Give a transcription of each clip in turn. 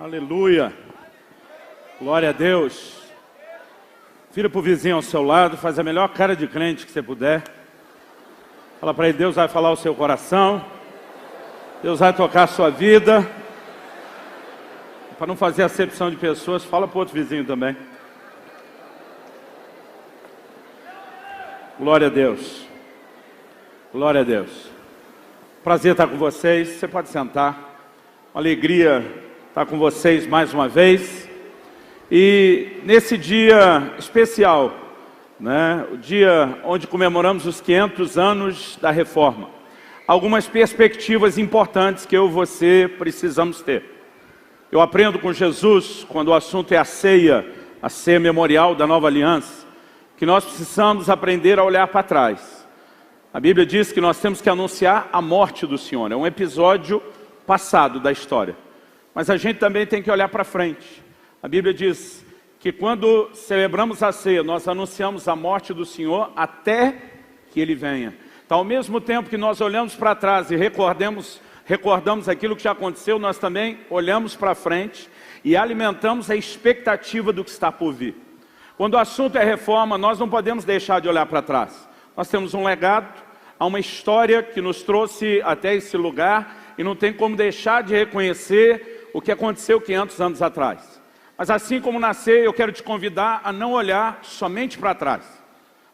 Aleluia. Glória a Deus. Vira para o vizinho ao seu lado, faz a melhor cara de crente que você puder. Fala para ele, Deus vai falar o seu coração. Deus vai tocar a sua vida. Para não fazer acepção de pessoas, fala para o outro vizinho também. Glória a Deus. Glória a Deus. Prazer estar com vocês. Você pode sentar. Uma alegria estar com vocês mais uma vez. E nesse dia especial, o dia onde comemoramos os 500 anos da Reforma, algumas perspectivas importantes que eu e você precisamos ter. Eu aprendo com Jesus, quando o assunto é a ceia memorial da Nova Aliança, que nós precisamos aprender a olhar para trás. A Bíblia diz que nós temos que anunciar a morte do Senhor. É um episódio passado da história. Mas a gente também tem que olhar para frente. A Bíblia diz que quando celebramos a ceia, nós anunciamos a morte do Senhor até que Ele venha. Então, ao mesmo tempo que nós olhamos para trás e recordamos aquilo que já aconteceu, nós também olhamos para frente e alimentamos a expectativa do que está por vir. Quando o assunto é reforma, nós não podemos deixar de olhar para trás. Nós temos um legado, há uma história que nos trouxe até esse lugar e não tem como deixar de reconhecer o que aconteceu 500 anos atrás. Mas assim como na ceia, eu quero te convidar a não olhar somente para trás,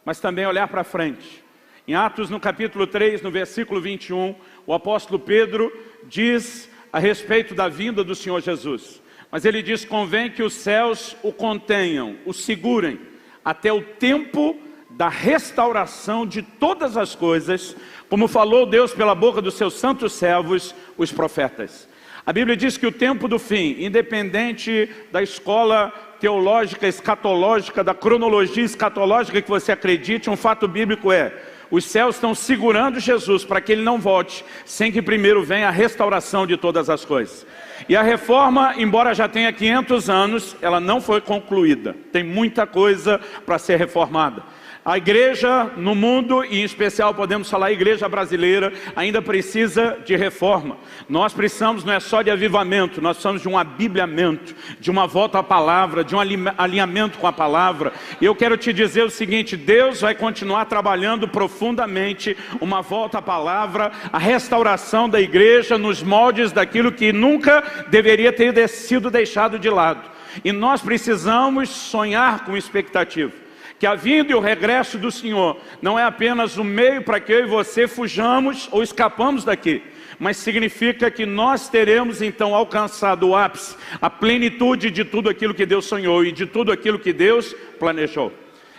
mas também olhar para frente. Em Atos, no capítulo 3, no versículo 21, o apóstolo Pedro diz a respeito da vinda do Senhor Jesus. Mas ele diz, convém que os céus o contenham, o segurem, até o tempo da restauração de todas as coisas, como falou Deus pela boca dos seus santos servos, os profetas. A Bíblia diz que o tempo do fim, independente da escola teológica, escatológica, da cronologia escatológica que você acredite, um fato bíblico é, os céus estão segurando Jesus para que Ele não volte, sem que primeiro venha a restauração de todas as coisas. E a reforma, embora já tenha 500 anos, ela não foi concluída. Tem muita coisa para ser reformada. A igreja no mundo, e em especial podemos falar a igreja brasileira, ainda precisa de reforma. Nós precisamos não é só de avivamento, nós precisamos de um abibliamento, de uma volta à palavra, de um alinhamento com a palavra. E eu quero te dizer o seguinte, Deus vai continuar trabalhando profundamente uma volta à palavra, a restauração da igreja nos moldes daquilo que nunca deveria ter sido deixado de lado. E nós precisamos sonhar com expectativa. Que a vinda e o regresso do Senhor não é apenas um meio para que eu e você fujamos ou escapamos daqui, mas significa que nós teremos então alcançado o ápice, a plenitude de tudo aquilo que Deus sonhou e de tudo aquilo que Deus planejou.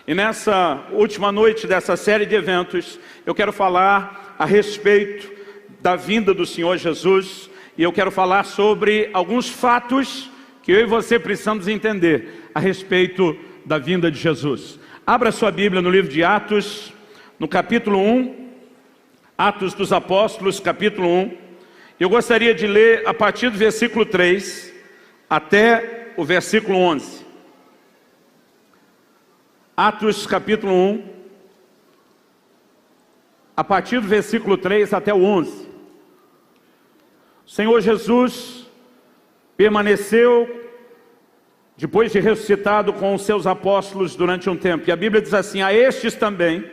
E nessa última noite dessa série de eventos, eu quero falar a respeito da vinda do Senhor Jesus, e eu quero falar sobre alguns fatos que eu e você precisamos entender a respeito da vinda de Jesus. Abra sua Bíblia no livro de Atos, no capítulo 1, Atos dos Apóstolos, capítulo 1. Eu gostaria de ler a partir do versículo 3 até o versículo 11. Atos, capítulo 1, a partir do versículo 3 até o 11. O Senhor Jesus permaneceu depois de ressuscitado com os seus apóstolos durante um tempo. E a Bíblia diz assim, a estes também,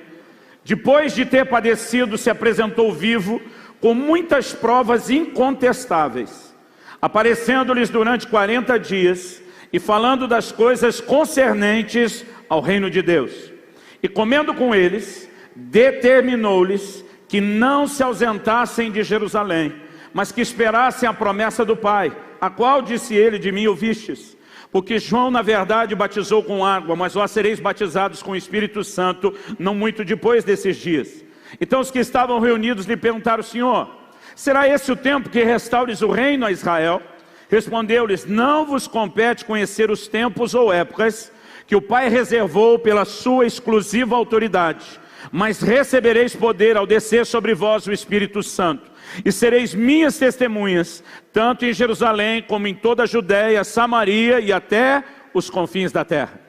depois de ter padecido, se apresentou vivo, com muitas provas incontestáveis, aparecendo-lhes durante 40 dias, e falando das coisas concernentes ao reino de Deus. E comendo com eles, determinou-lhes que não se ausentassem de Jerusalém, mas que esperassem a promessa do Pai, a qual disse ele, de mim ouvistes. Porque João, na verdade, batizou com água, mas vós sereis batizados com o Espírito Santo, não muito depois desses dias. Então os que estavam reunidos lhe perguntaram, Senhor, será esse o tempo que restaures o reino a Israel? Respondeu-lhes, não vos compete conhecer os tempos ou épocas que o Pai reservou pela sua exclusiva autoridade, mas recebereis poder ao descer sobre vós o Espírito Santo. E sereis minhas testemunhas, tanto em Jerusalém como em toda a Judéia, Samaria e até os confins da terra.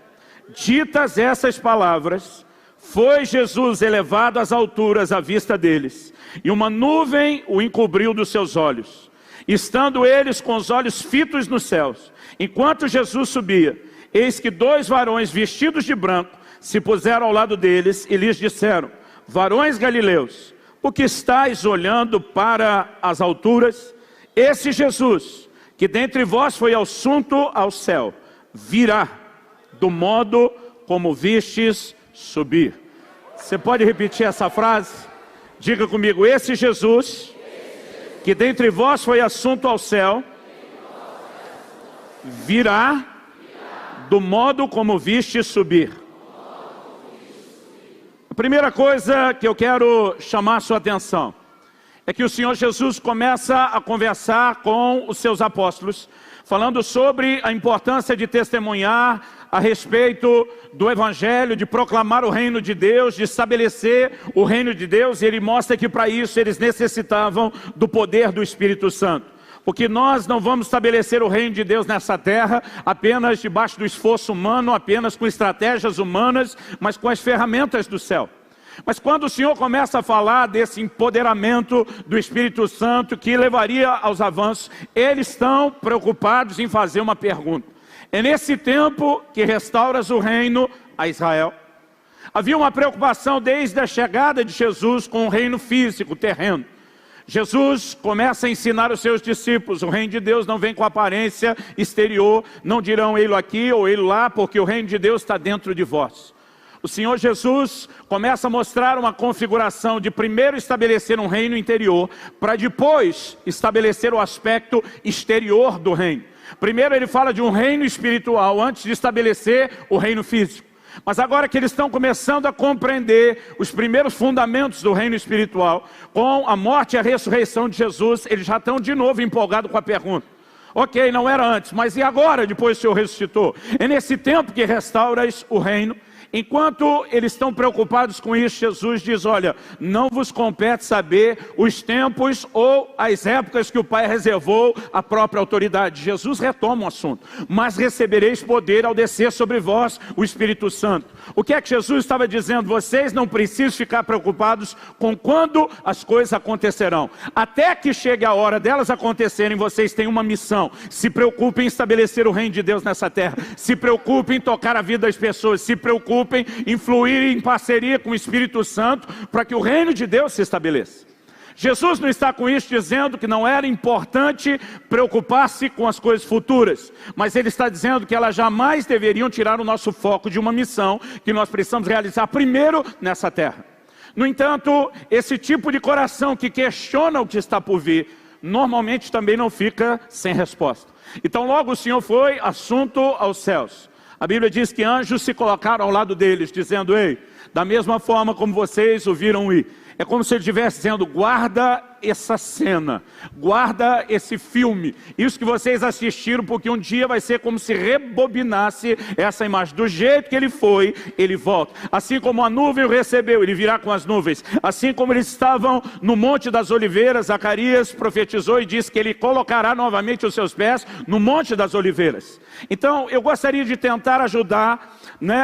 Ditas essas palavras, foi Jesus elevado às alturas à vista deles, e uma nuvem o encobriu dos seus olhos. Estando eles com os olhos fitos nos céus, enquanto Jesus subia, eis que 2 varões vestidos de branco se puseram ao lado deles e lhes disseram: varões galileus, por que estáis olhando para as alturas? Esse Jesus, que dentre vós foi assunto ao céu, virá do modo como vistes subir. Você pode repetir essa frase? Diga comigo: esse Jesus, que dentre vós foi assunto ao céu, virá do modo como vistes subir. A primeira coisa que eu quero chamar a sua atenção é que o Senhor Jesus começa a conversar com os seus apóstolos, falando sobre a importância de testemunhar a respeito do Evangelho, de proclamar o reino de Deus, de estabelecer o reino de Deus, e ele mostra que para isso eles necessitavam do poder do Espírito Santo. Porque nós não vamos estabelecer o reino de Deus nessa terra apenas debaixo do esforço humano, apenas com estratégias humanas, mas com as ferramentas do céu. Mas quando o Senhor começa a falar desse empoderamento do Espírito Santo que levaria aos avanços, eles estão preocupados em fazer uma pergunta. É nesse tempo que restauras o reino a Israel? Havia uma preocupação desde a chegada de Jesus com o reino físico, terreno. Jesus começa a ensinar os seus discípulos: o reino de Deus não vem com aparência exterior, não dirão ele aqui ou ele lá, porque o reino de Deus está dentro de vós. O Senhor Jesus começa a mostrar uma configuração de primeiro estabelecer um reino interior, para depois estabelecer o aspecto exterior do reino. Primeiro ele fala de um reino espiritual, antes de estabelecer o reino físico. Mas agora que eles estão começando a compreender os primeiros fundamentos do reino espiritual, com a morte e a ressurreição de Jesus, eles já estão de novo empolgados com a pergunta: ok, não era antes, mas e agora, depois que o Senhor ressuscitou? É nesse tempo que restauras o reino. Enquanto eles estão preocupados com isso, Jesus diz: olha, não vos compete saber os tempos ou as épocas que o Pai reservou à própria autoridade. Jesus retoma o assunto: mas recebereis poder ao descer sobre vós o Espírito Santo. O que é que Jesus estava dizendo? Vocês não precisam ficar preocupados com quando as coisas acontecerão. Até que chegue a hora delas acontecerem, vocês têm uma missão. Se preocupem em estabelecer o reino de Deus nessa terra. Se preocupem em tocar a vida das pessoas. Se preocupem em fluir em parceria com o Espírito Santo para que o reino de Deus se estabeleça. Jesus não está com isso dizendo que não era importante preocupar-se com as coisas futuras, mas ele está dizendo que elas jamais deveriam tirar o nosso foco de uma missão que nós precisamos realizar primeiro nessa terra. No entanto, esse tipo de coração que questiona o que está por vir, normalmente também não fica sem resposta. Então logo o Senhor foi assunto aos céus. A Bíblia diz que anjos se colocaram ao lado deles, dizendo: ei, da mesma forma como vocês o viram ir. É como se ele estivesse dizendo: guarda essa cena, guarda esse filme, isso que vocês assistiram, porque um dia vai ser como se rebobinasse essa imagem. Do jeito que ele foi, ele volta. Assim como a nuvem o recebeu, ele virá com as nuvens. Assim como eles estavam no Monte das Oliveiras, Zacarias profetizou e disse que ele colocará novamente os seus pés no Monte das Oliveiras. Então eu gostaria de tentar ajudar,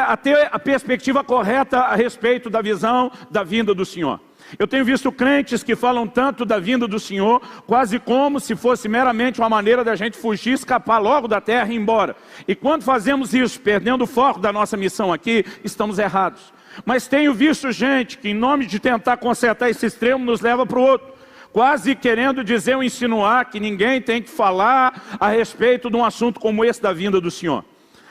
a ter a perspectiva correta a respeito da visão da vinda do Senhor. Eu tenho visto crentes que falam tanto da vinda do Senhor, quase como se fosse meramente uma maneira da gente fugir, escapar logo da terra e ir embora. E quando fazemos isso, perdendo o foco da nossa missão aqui, estamos errados. Mas tenho visto gente que, em nome de tentar consertar esse extremo, nos leva para o outro, quase querendo dizer ou insinuar que ninguém tem que falar a respeito de um assunto como esse da vinda do Senhor.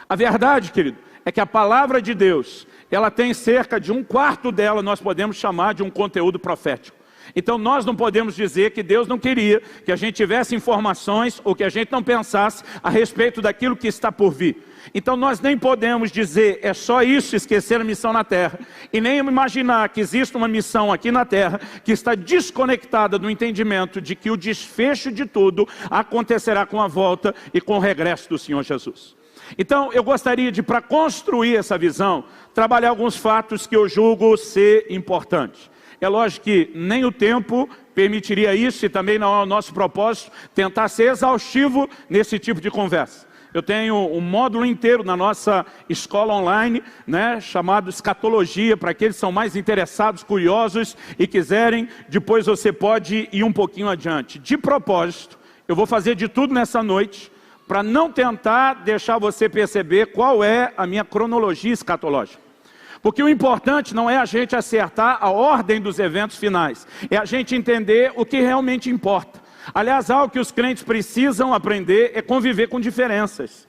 A verdade, querido, é que a palavra de Deus, ela tem cerca de 1/4 dela, nós podemos chamar de um conteúdo profético. Então nós não podemos dizer que Deus não queria que a gente tivesse informações ou que a gente não pensasse a respeito daquilo que está por vir. Então nós nem podemos dizer é só isso, esquecer a missão na terra, e nem imaginar que existe uma missão aqui na terra que está desconectada do entendimento de que o desfecho de tudo acontecerá com a volta e com o regresso do Senhor Jesus. Então eu gostaria de, para construir essa visão, trabalhar alguns fatos que eu julgo ser importantes. É lógico que nem o tempo permitiria isso, e também não é o nosso propósito tentar ser exaustivo nesse tipo de conversa. Eu tenho um módulo inteiro na nossa escola online, chamado Escatologia, para aqueles que são mais interessados, curiosos e quiserem, depois você pode ir um pouquinho adiante. De propósito, Eu vou fazer de tudo nessa noite para não tentar deixar você perceber qual é a minha cronologia escatológica. Porque o importante não é a gente acertar a ordem dos eventos finais, é a gente entender o que realmente importa. Aliás, algo que os crentes precisam aprender é conviver com diferenças.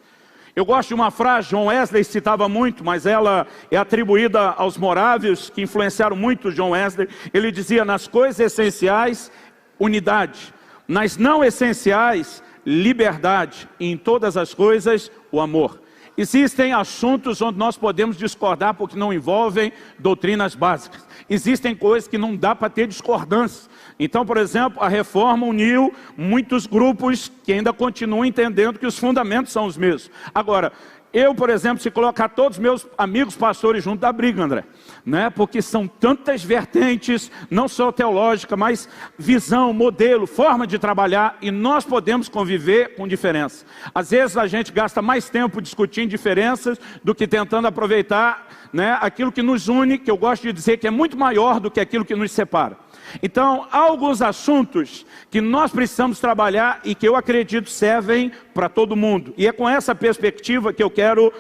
Eu gosto de uma frase, John Wesley citava muito, mas ela é atribuída aos morávios, que influenciaram muito John Wesley. Ele dizia, nas coisas essenciais, unidade. Nas não essenciais, liberdade. E em todas as coisas, o amor. Existem assuntos onde nós podemos discordar porque não envolvem doutrinas básicas. Existem coisas que não dá para ter discordância. Então, por exemplo, a reforma uniu muitos grupos que ainda continuam entendendo que os fundamentos são os mesmos. Agora, eu, por exemplo, se colocar todos os meus amigos pastores junto da briga, André, né? Porque são tantas vertentes, não só teológica, mas visão, modelo, forma de trabalhar, e nós podemos conviver com diferença. Às vezes a gente gasta mais tempo discutindo diferenças do que tentando aproveitar, né, aquilo que nos une, que eu gosto de dizer que é muito maior do que aquilo que nos separa. Então, há alguns assuntos que nós precisamos trabalhar e que eu acredito servem para todo mundo. E é com essa perspectiva que eu quero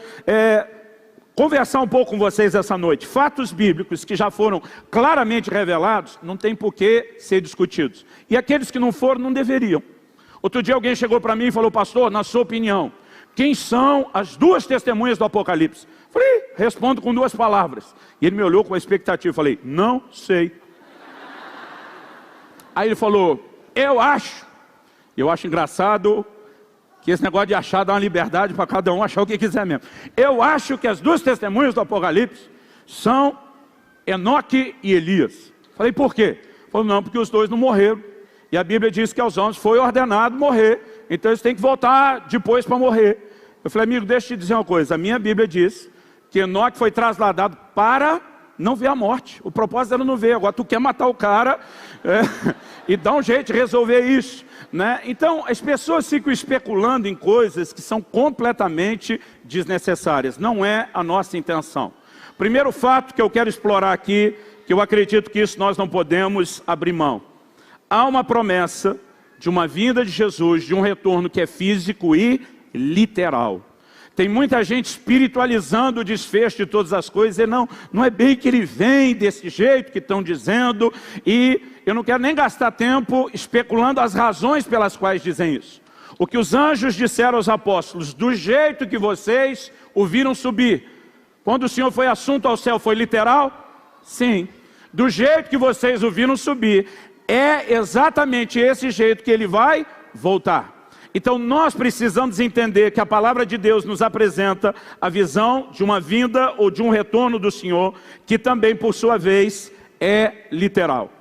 conversar um pouco com vocês essa noite. Fatos bíblicos que já foram claramente revelados, não tem por que ser discutidos. E aqueles que não foram, não deveriam. Outro dia alguém chegou para mim e falou, pastor, na sua opinião, quem são as duas testemunhas do Apocalipse? Falei, respondo com duas palavras. E ele me olhou com a expectativa, falei, não sei. Aí ele falou, eu acho engraçado que esse negócio de achar dá uma liberdade para cada um achar o que quiser mesmo. Eu acho que as duas testemunhas do Apocalipse são Enoque e Elias. Falei, por quê? Falou, não, porque os dois não morreram. E a Bíblia diz que aos homens foi ordenado morrer. Então eles têm que voltar depois para morrer. Eu falei, amigo, deixa eu te dizer uma coisa. A minha Bíblia diz que Enoque foi trasladado para não ver a morte. O propósito era não ver. Agora tu quer matar o cara e dá um jeito de resolver isso, né? Então as pessoas ficam especulando em coisas que são completamente desnecessárias. Não é a nossa intenção. Primeiro fato que eu quero explorar aqui, que eu acredito que isso nós não podemos abrir mão. Há uma promessa de uma vinda de Jesus, de um retorno que é físico e literal. Tem muita gente espiritualizando o desfecho de todas as coisas, e não é bem que ele vem desse jeito que estão dizendo, e eu não quero nem gastar tempo especulando as razões pelas quais dizem isso. O que os anjos disseram aos apóstolos, do jeito que vocês o viram subir, quando o Senhor foi assunto ao céu, foi literal? Sim. Do jeito que vocês o viram subir, é exatamente esse jeito que ele vai voltar. Então nós precisamos entender que a palavra de Deus nos apresenta a visão de uma vinda ou de um retorno do Senhor, que também por sua vez é literal.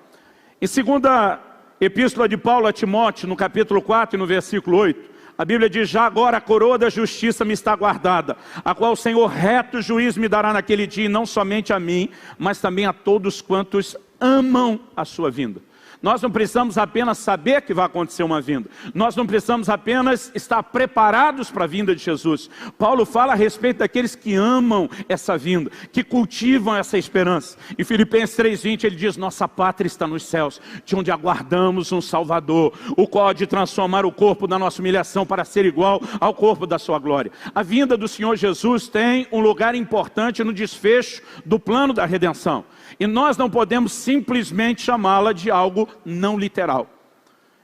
Em segunda epístola de Paulo a Timóteo, no capítulo 4 e no versículo 8, a Bíblia diz, já agora a coroa da justiça me está guardada, a qual o Senhor reto juiz me dará naquele dia, e não somente a mim, mas também a todos quantos amam a sua vinda. Nós não precisamos apenas saber que vai acontecer uma vinda. Nós não precisamos apenas estar preparados para a vinda de Jesus. Paulo fala a respeito daqueles que amam essa vinda, que cultivam essa esperança. Em Filipenses 3:20 ele diz, nossa pátria está nos céus, de onde aguardamos um Salvador, o qual há de transformar o corpo da nossa humilhação para ser igual ao corpo da sua glória. A vinda do Senhor Jesus tem um lugar importante no desfecho do plano da redenção. E nós não podemos simplesmente chamá-la de algo não literal.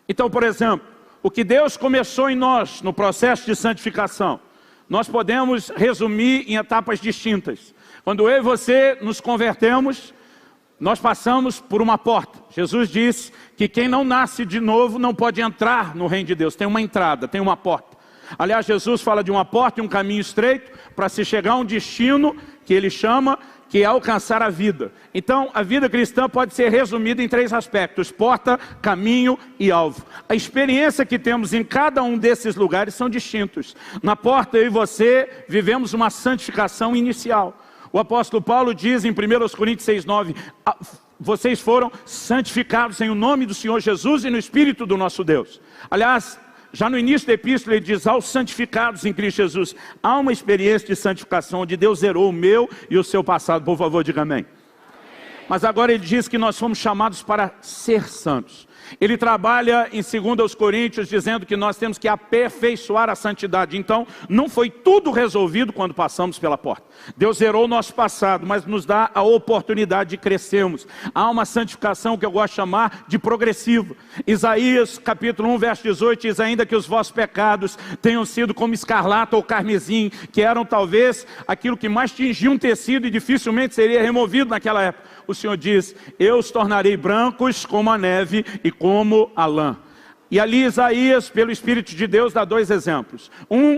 Então, por exemplo, o que Deus começou em nós no processo de santificação, nós podemos resumir em etapas distintas. Quando eu e você nos convertemos, nós passamos por uma porta. Jesus disse que quem não nasce de novo não pode entrar no reino de Deus. Tem uma entrada, tem uma porta. Aliás, Jesus fala de uma porta e um caminho estreito para se chegar a um destino que ele chama que é alcançar a vida. Então, a vida cristã pode ser resumida em 3 aspectos: porta, caminho e alvo. A experiência que temos em cada um desses lugares são distintos. Na porta, eu e você vivemos uma santificação inicial. O apóstolo Paulo diz em 1 Coríntios 6:9, vocês foram santificados em o nome do Senhor Jesus e no Espírito do nosso Deus. Aliás, já no início da epístola ele diz, aos santificados em Cristo Jesus. Há uma experiência de santificação, onde Deus zerou o meu e o seu passado. Por favor, diga amém. Mas agora ele diz que nós fomos chamados para ser santos. Ele trabalha em 2 Coríntios dizendo que nós temos que aperfeiçoar a santidade. Então, não foi tudo resolvido quando passamos pela porta. Deus zerou o nosso passado, mas nos dá a oportunidade de crescermos. Há uma santificação que eu gosto de chamar de progressiva. Isaías capítulo 1, verso 18 diz: ainda que os vossos pecados tenham sido como escarlata ou carmesim, que eram talvez aquilo que mais tingia um tecido e dificilmente seria removido naquela época. O Senhor diz: eu os tornarei brancos como a neve e como a lã. E ali Isaías, pelo Espírito de Deus, dá 2 exemplos.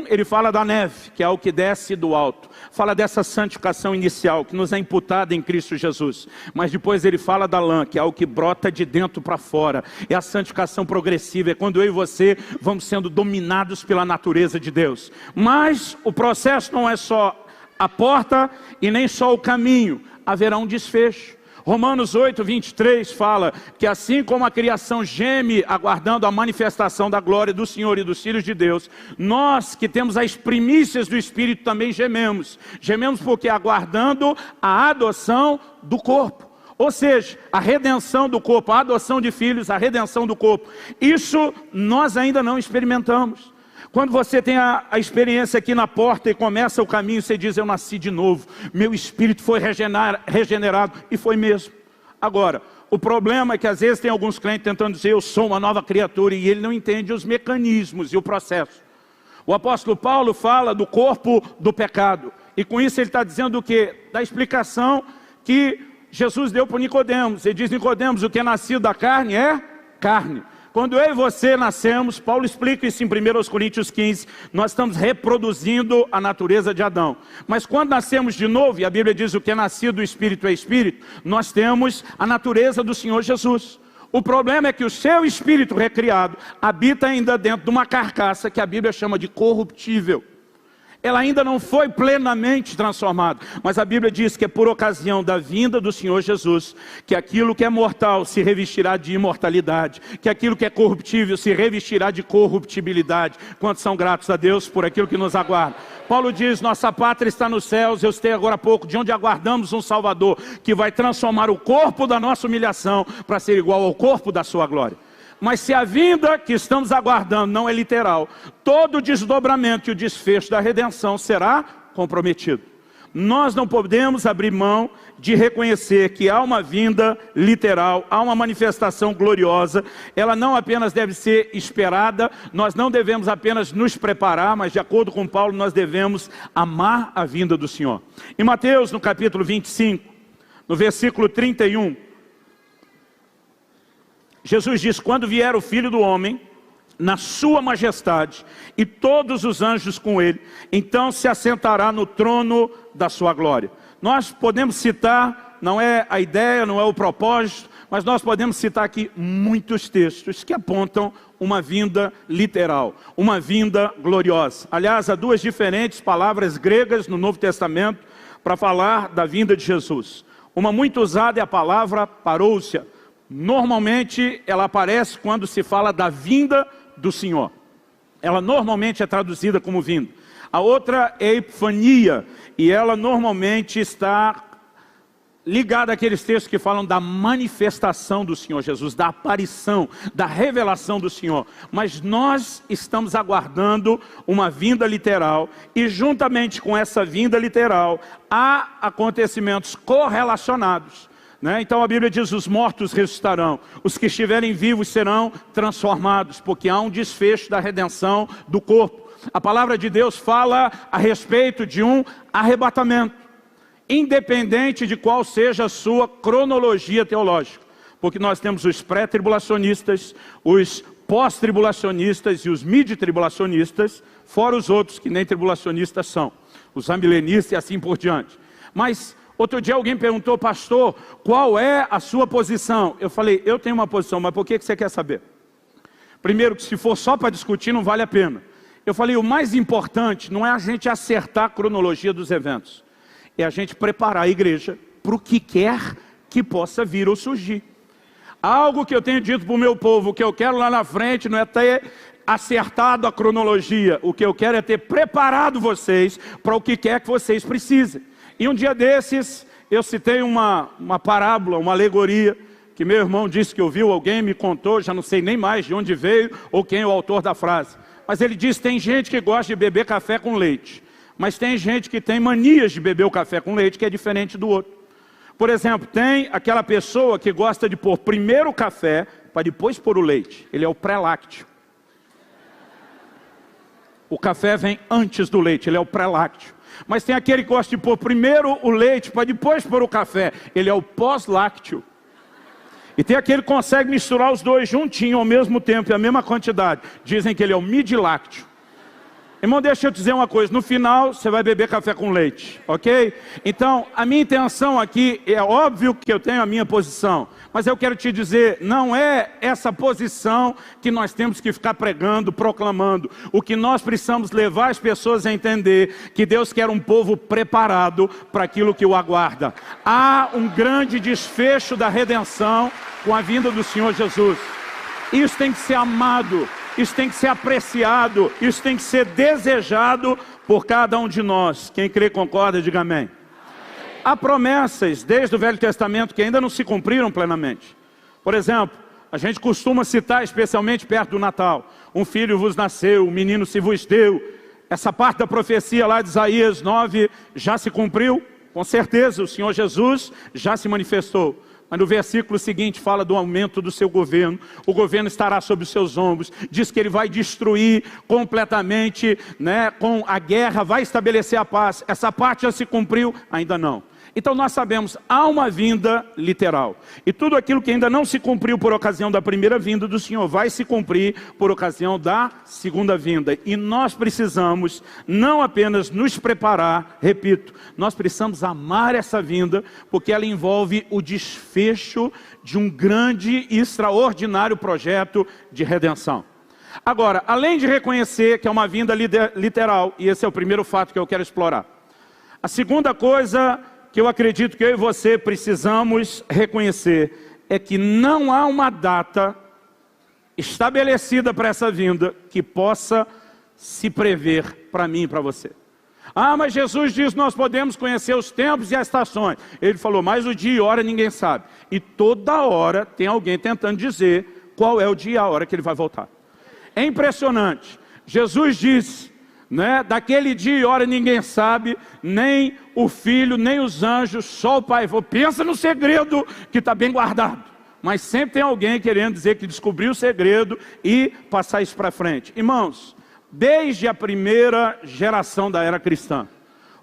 Ele fala da neve, que é o que desce do alto. Fala dessa santificação inicial, que nos é imputada em Cristo Jesus. Mas depois ele fala da lã, que é o que brota de dentro para fora. É a santificação progressiva, é quando eu e você vamos sendo dominados pela natureza de Deus. Mas o processo não é só a porta e nem só o caminho. Haverá um desfecho. Romanos 8, 23 fala que assim como a criação geme aguardando a manifestação da glória do Senhor e dos filhos de Deus, nós que temos as primícias do Espírito também gememos. Gememos porque aguardando a adoção do corpo. Ou seja, a redenção do corpo, a adoção de filhos, a redenção do corpo. Isso nós ainda não experimentamos. Quando você tem a experiência aqui na porta e começa o caminho, você diz: eu nasci de novo, meu espírito foi regenerado, e foi mesmo. Agora, o problema é que às vezes tem alguns crentes tentando dizer: eu sou uma nova criatura, e ele não entende os mecanismos e o processo. O apóstolo Paulo fala do corpo do pecado, e com isso ele está dizendo o quê? Da explicação que Jesus deu para Nicodemos. Ele diz: Nicodemos, o que é nascido da carne é carne. Quando eu e você nascemos, Paulo explica isso em 1 Coríntios 15, nós estamos reproduzindo a natureza de Adão. Mas quando nascemos de novo, e a Bíblia diz: o que é nascido do Espírito é Espírito, nós temos a natureza do Senhor Jesus. O problema é que o seu espírito recriado habita ainda dentro de uma carcaça que a Bíblia chama de corruptível. Ela ainda não foi plenamente transformada, mas a Bíblia diz que é por ocasião da vinda do Senhor Jesus, que aquilo que é mortal se revestirá de imortalidade, que aquilo que é corruptível se revestirá de corruptibilidade. Quantos são gratos a Deus por aquilo que nos aguarda? Paulo diz: nossa pátria está nos céus. Eu citei agora há pouco, de onde aguardamos um Salvador, que vai transformar o corpo da nossa humilhação para ser igual ao corpo da sua glória. Mas se a vinda que estamos aguardando não é literal, todo o desdobramento e o desfecho da redenção será comprometido. Nós não podemos abrir mão de reconhecer que há uma vinda literal, há uma manifestação gloriosa. Ela não apenas deve ser esperada, nós não devemos apenas nos preparar, mas de acordo com Paulo, nós devemos amar a vinda do Senhor. Em Mateus, no capítulo 25, no versículo 31, Jesus diz: quando vier o Filho do Homem, na sua majestade, e todos os anjos com ele, então se assentará no trono da sua glória. Nós podemos citar, não é a ideia, não é o propósito, mas nós podemos citar aqui muitos textos que apontam uma vinda literal, uma vinda gloriosa. Aliás, há 2 diferentes palavras gregas no Novo Testamento para falar da vinda de Jesus. Uma muito usada é a palavra parousia. Normalmente ela aparece quando se fala da vinda do Senhor. Ela normalmente é traduzida como vinda. A outra é epifania, e ela normalmente está ligada àqueles textos que falam da manifestação do Senhor Jesus, da aparição, da revelação do Senhor. Mas nós estamos aguardando uma vinda literal, e juntamente com essa vinda literal, há acontecimentos correlacionados. Então a Bíblia diz: os mortos ressuscitarão, os que estiverem vivos serão transformados, porque há um desfecho da redenção do corpo. A palavra de Deus fala a respeito de um arrebatamento, independente de qual seja a sua cronologia teológica, porque nós temos os pré-tribulacionistas, os pós-tribulacionistas e os mid-tribulacionistas, fora os outros que nem tribulacionistas são, os amilenistas e assim por diante. Mas outro dia alguém perguntou: pastor, qual é a sua posição? Eu falei: eu tenho uma posição, mas por que você quer saber? Primeiro, que se for só para discutir, não vale a pena. Eu falei: o mais importante não é a gente acertar a cronologia dos eventos, é a gente preparar a igreja para o que quer que possa vir ou surgir. Algo que eu tenho dito para o meu povo: o que eu quero lá na frente não é ter acertado a cronologia, o que eu quero é ter preparado vocês para o que quer que vocês precisem. E um dia desses, eu citei uma parábola, uma alegoria, que meu irmão disse que ouviu, alguém me contou, já não sei nem mais de onde veio ou quem é o autor da frase. Mas ele disse, tem gente que gosta de beber café com leite, mas tem gente que tem manias de beber o café com leite que é diferente do outro. Por exemplo, tem aquela pessoa que gosta de pôr primeiro o café para depois pôr o leite. Ele é o pré-lácteo. O café vem antes do leite, ele é o pré-lácteo. Mas tem aquele que gosta de pôr primeiro o leite para depois pôr o café. Ele é o pós-lácteo. E tem aquele que consegue misturar os dois juntinho ao mesmo tempo e a mesma quantidade. Dizem que ele é o mid-lácteo. Irmão, deixa eu te dizer uma coisa, no final você vai beber café com leite, ok? Então, a minha intenção aqui, é óbvio que eu tenho a minha posição, mas eu quero te dizer, não é essa posição que nós temos que ficar pregando, proclamando. O que nós precisamos levar as pessoas a entender que Deus quer um povo preparado para aquilo que o aguarda. Há um grande desfecho da redenção com a vinda do Senhor Jesus. Isso tem que ser amado. Isso tem que ser apreciado, isso tem que ser desejado por cada um de nós. Quem crê concorda, diga amém. Há promessas desde o Velho Testamento que ainda não se cumpriram plenamente. Por exemplo, a gente costuma citar, especialmente perto do Natal, um filho vos nasceu, um menino se vos deu. Essa parte da profecia lá de Isaías 9 já se cumpriu? Com certeza, o Senhor Jesus já se manifestou. Mas no versículo seguinte fala do aumento do seu governo. O governo estará sobre os seus ombros. Diz que ele vai destruir completamente, né, com a guerra, vai estabelecer a paz. Essa parte já se cumpriu? Ainda não. Então nós sabemos, há uma vinda literal. E tudo aquilo que ainda não se cumpriu por ocasião da primeira vinda do Senhor, vai se cumprir por ocasião da segunda vinda. E nós precisamos não apenas nos preparar, repito, nós precisamos amar essa vinda, porque ela envolve o desfecho de um grande e extraordinário projeto de redenção. Agora, além de reconhecer que é uma vinda literal, e esse é o primeiro fato que eu quero explorar, a segunda coisa que eu acredito que eu e você precisamos reconhecer é que não há uma data estabelecida para essa vinda que possa se prever para mim e para você. Ah, mas Jesus diz que nós podemos conhecer os tempos e as estações. Ele falou, mas o dia e hora ninguém sabe. E toda hora tem alguém tentando dizer qual é o dia e a hora que ele vai voltar. É impressionante. Jesus disse, né, daquele dia e hora ninguém sabe, nem o Filho, nem os anjos, só o Pai. Pensa no segredo que está bem guardado. Mas sempre tem alguém querendo dizer que descobriu o segredo e passar isso para frente. Irmãos, desde a primeira geração da era cristã,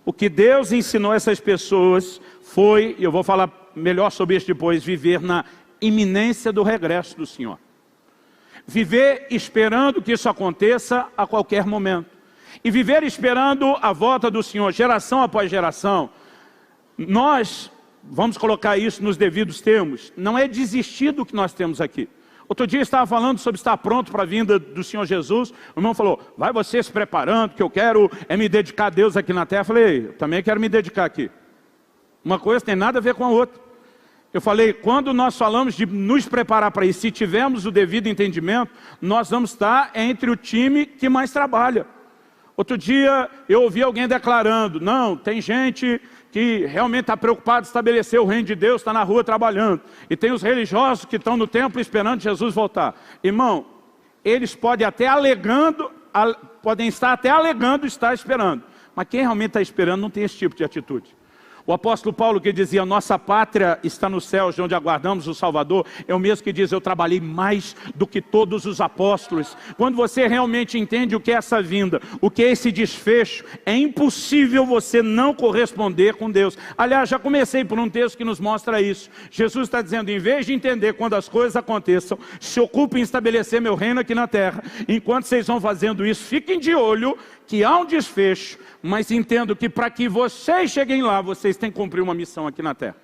o que Deus ensinou a essas pessoas foi, e eu vou falar melhor sobre isso depois, viver na iminência do regresso do Senhor. Viver esperando que isso aconteça a qualquer momento. E viver esperando a volta do Senhor, geração após geração. Nós, vamos colocar isso nos devidos termos, não é desistir do que nós temos aqui. Outro dia eu estava falando sobre estar pronto para a vinda do Senhor Jesus. O irmão falou, vai você se preparando, que eu quero me dedicar a Deus aqui na terra. Eu falei, eu também quero me dedicar aqui. Uma coisa tem nada a ver com a outra. Eu falei, quando nós falamos de nos preparar para isso, se tivermos o devido entendimento, nós vamos estar entre o time que mais trabalha. Outro dia eu ouvi alguém declarando, não, tem gente que realmente está preocupado em estabelecer o reino de Deus, está na rua trabalhando. E tem os religiosos que estão no templo esperando Jesus voltar. Irmão, eles podem estar até alegando estar esperando. Mas quem realmente está esperando não tem esse tipo de atitude. O apóstolo Paulo, que dizia, nossa pátria está no céu, de onde aguardamos o Salvador, é o mesmo que diz, eu trabalhei mais do que todos os apóstolos. Quando você realmente entende o que é essa vinda, o que é esse desfecho, é impossível você não corresponder com Deus. Aliás, já comecei por um texto que nos mostra isso. Jesus está dizendo, em vez de entender quando as coisas aconteçam, se ocupem em estabelecer meu reino aqui na terra. Enquanto vocês vão fazendo isso, fiquem de olho que há um desfecho, mas entendo que para que vocês cheguem lá, vocês têm que cumprir uma missão aqui na terra.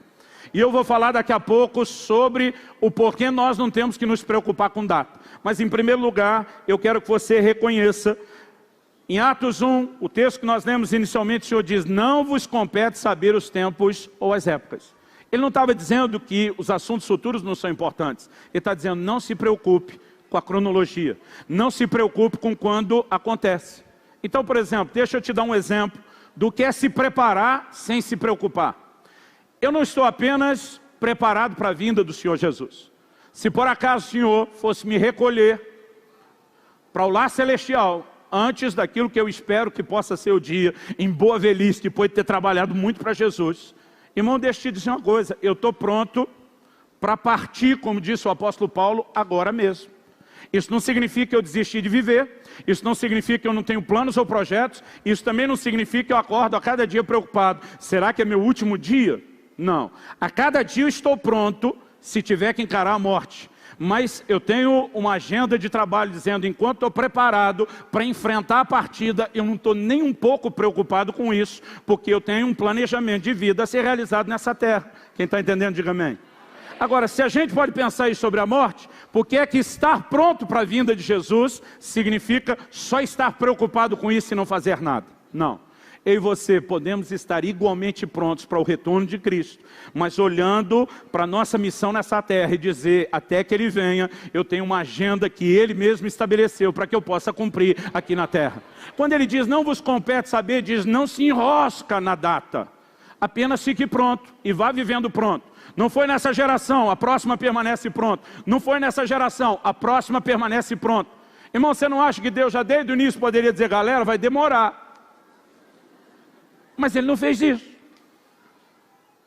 E eu vou falar daqui a pouco sobre o porquê nós não temos que nos preocupar com data. Mas em primeiro lugar, eu quero que você reconheça, em Atos 1, o texto que nós lemos inicialmente, o Senhor diz, não vos compete saber os tempos ou as épocas. Ele não estava dizendo que os assuntos futuros não são importantes. Ele está dizendo, não se preocupe com a cronologia. Não se preocupe com quando acontece. Então, por exemplo, deixa eu te dar um exemplo do que é se preparar sem se preocupar. Eu não estou apenas preparado para a vinda do Senhor Jesus. Se por acaso o Senhor fosse me recolher para o lar celestial, antes daquilo que eu espero que possa ser o dia, em boa velhice, depois de ter trabalhado muito para Jesus, irmão, deixa eu te dizer uma coisa, eu estou pronto para partir, como disse o apóstolo Paulo, agora mesmo. Isso não significa que eu desisti de viver, isso não significa que eu não tenho planos ou projetos, isso também não significa que eu acordo a cada dia preocupado. Será que é meu último dia? Não. A cada dia eu estou pronto, se tiver que encarar a morte. Mas eu tenho uma agenda de trabalho dizendo, enquanto estou preparado para enfrentar a partida, eu não estou nem um pouco preocupado com isso, porque eu tenho um planejamento de vida a ser realizado nessa terra. Quem está entendendo, diga amém. Agora, se a gente pode pensar isso sobre a morte, por que é que estar pronto para a vinda de Jesus significa só estar preocupado com isso e não fazer nada? Não. Eu e você podemos estar igualmente prontos para o retorno de Cristo, mas olhando para a nossa missão nessa terra e dizer, até que Ele venha, eu tenho uma agenda que Ele mesmo estabeleceu para que eu possa cumprir aqui na terra. Quando Ele diz, não vos compete saber, diz, não se enrosca na data, apenas fique pronto e vá vivendo pronto. Não foi nessa geração, a próxima permanece pronto. Não foi nessa geração, a próxima permanece pronto. Irmão, você não acha que Deus já desde o início poderia dizer, galera, vai demorar? Mas Ele não fez isso.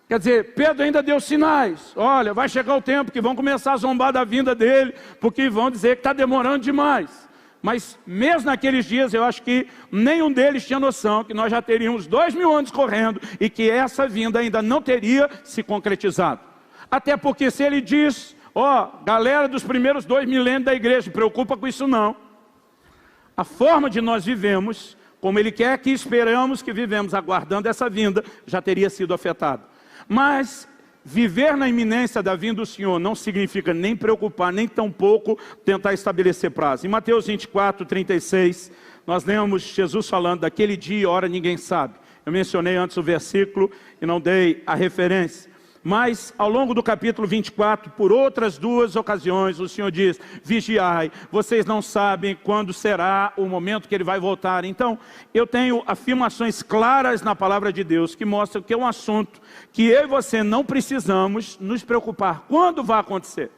Quer dizer, Pedro ainda deu sinais. Olha, vai chegar o tempo que vão começar a zombar da vinda dele, porque vão dizer que está demorando demais. Mas mesmo naqueles dias, eu acho que nenhum deles tinha noção que nós já teríamos 2000 anos correndo e que essa vinda ainda não teria se concretizado. Até porque se ele diz, galera dos primeiros 2 milênios da igreja, preocupa com isso não. A forma de nós vivemos, como Ele quer que esperamos que vivemos aguardando essa vinda, já teria sido afetado. Mas viver na iminência da vinda do Senhor não significa nem preocupar, nem tampouco tentar estabelecer prazo. Em Mateus 24, 36, nós lemos Jesus falando daquele dia e hora ninguém sabe. Eu mencionei antes o versículo e não dei a referência. Mas ao longo do capítulo 24, por outras 2 ocasiões, o Senhor diz, vigiai, vocês não sabem quando será o momento que Ele vai voltar. Então, eu tenho afirmações claras na palavra de Deus, que mostram que é um assunto que eu e você não precisamos nos preocupar. Quando vai acontecer?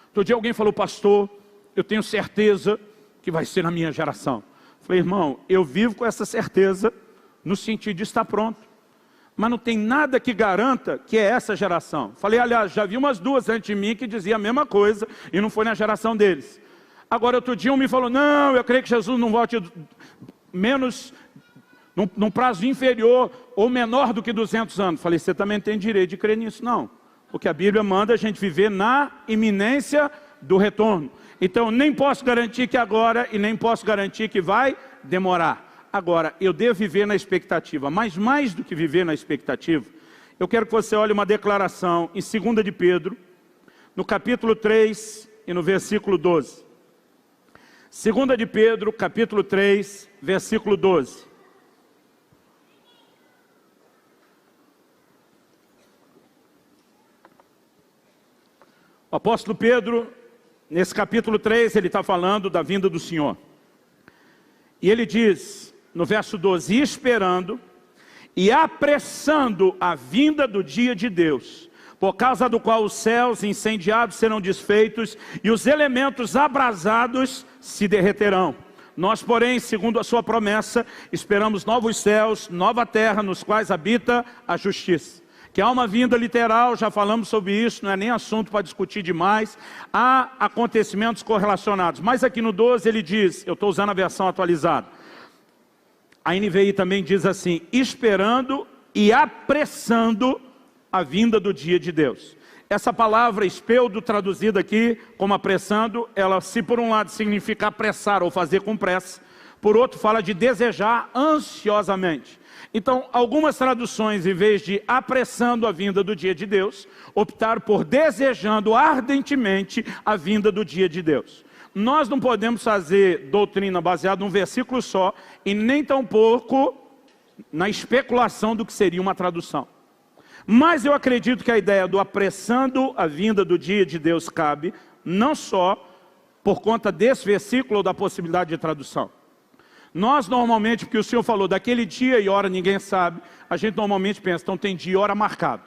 Outro dia alguém falou, pastor, eu tenho certeza que vai ser na minha geração. Falei, irmão, eu vivo com essa certeza no sentido de estar pronto. Mas não tem nada que garanta que é essa geração. Falei, aliás, já vi umas 2 antes de mim que diziam a mesma coisa e não foi na geração deles. Agora, outro dia um me falou, não, eu creio que Jesus não volte menos, num prazo inferior ou menor do que 200 anos. Falei, você também tem direito de crer nisso? Não. Porque a Bíblia manda a gente viver na iminência do retorno. Então, nem posso garantir que agora e nem posso garantir que vai demorar. Agora, eu devo viver na expectativa, mas mais do que viver na expectativa, eu quero que você olhe uma declaração em 2 de Pedro, no capítulo 3 e no versículo 12. 2 de Pedro, capítulo 3, versículo 12. O apóstolo Pedro, nesse capítulo 3, ele está falando da vinda do Senhor. E ele diz, no verso 12, esperando e apressando a vinda do dia de Deus, por causa do qual os céus incendiados serão desfeitos e os elementos abrasados se derreterão. Nós, porém, segundo a sua promessa, esperamos novos céus, nova terra, nos quais habita a justiça. Que há uma vinda literal, já falamos sobre isso, não é nem assunto para discutir demais. Há acontecimentos correlacionados. Mas aqui no 12 ele diz, eu estou usando a versão atualizada. A NVI também diz assim, esperando e apressando a vinda do dia de Deus. Essa palavra espeudo, traduzida aqui como apressando, ela se por um lado significa apressar ou fazer com pressa, por outro fala de desejar ansiosamente. Então, algumas traduções, em vez de apressando a vinda do dia de Deus, optaram por desejando ardentemente a vinda do dia de Deus. Nós não podemos fazer doutrina baseada num versículo só, e nem tampouco na especulação do que seria uma tradução. Mas eu acredito que a ideia do apressando a vinda do dia de Deus cabe, não só por conta desse versículo ou da possibilidade de tradução. Nós normalmente, porque o Senhor falou daquele dia e hora ninguém sabe, a gente normalmente pensa, então tem dia e hora marcado.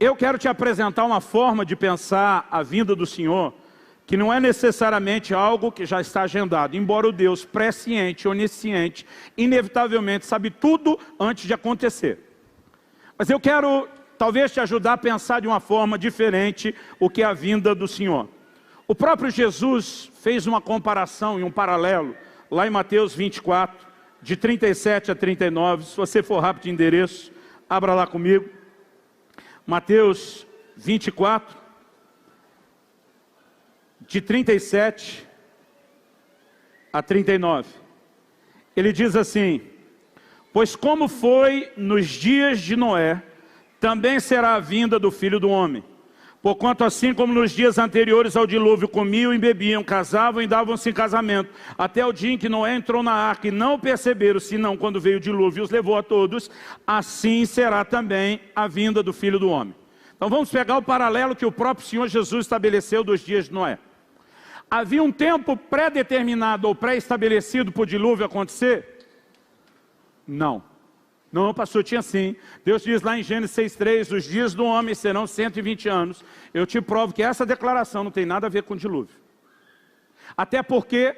eu quero te apresentar uma forma de pensar a vinda do Senhor, que não é necessariamente algo que já está agendado, embora o Deus presciente, onisciente, inevitavelmente sabe tudo antes de acontecer. Mas eu quero talvez te ajudar a pensar de uma forma diferente o que é a vinda do Senhor. O próprio Jesus fez uma comparação e um paralelo, lá em Mateus 24, de 37 a 39, se você for rápido de endereço, abra lá comigo. Mateus 24, de 37 a 39. Ele diz assim: pois como foi nos dias de Noé, também será a vinda do Filho do Homem. Porquanto assim como nos dias anteriores ao dilúvio comiam e bebiam, casavam e davam-se em casamento, até o dia em que Noé entrou na arca e não perceberam, senão quando veio o dilúvio e os levou a todos, assim será também a vinda do Filho do Homem. Então vamos pegar o paralelo que o próprio Senhor Jesus estabeleceu dos dias de Noé. Havia um tempo pré-determinado ou pré-estabelecido para o dilúvio acontecer? Não. Não, pastor, tinha sim. Deus diz lá em Gênesis 6,3, os dias do homem serão 120 anos. Eu te provo que essa declaração não tem nada a ver com o dilúvio. Até porque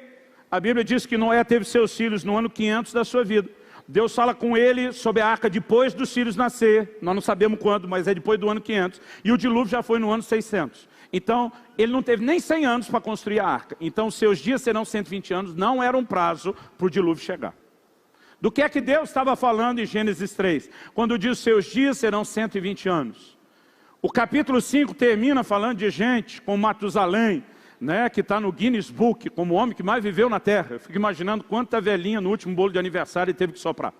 a Bíblia diz que Noé teve seus filhos no ano 500 da sua vida. Deus fala com ele sobre a arca depois dos filhos nascer. Nós não sabemos quando, mas é depois do ano 500. E o dilúvio já foi no ano 600. Então, ele não teve nem 100 anos para construir a arca. Então, seus dias serão 120 anos. Não era um prazo para o dilúvio chegar. Do que é que Deus estava falando em Gênesis 3? Quando diz seus dias serão 120 anos. O capítulo 5 termina falando de gente como Matusalém, né, que está no Guinness Book, como o homem que mais viveu na terra. Eu fico imaginando quanta velhinha no último bolo de aniversário ele teve que soprar.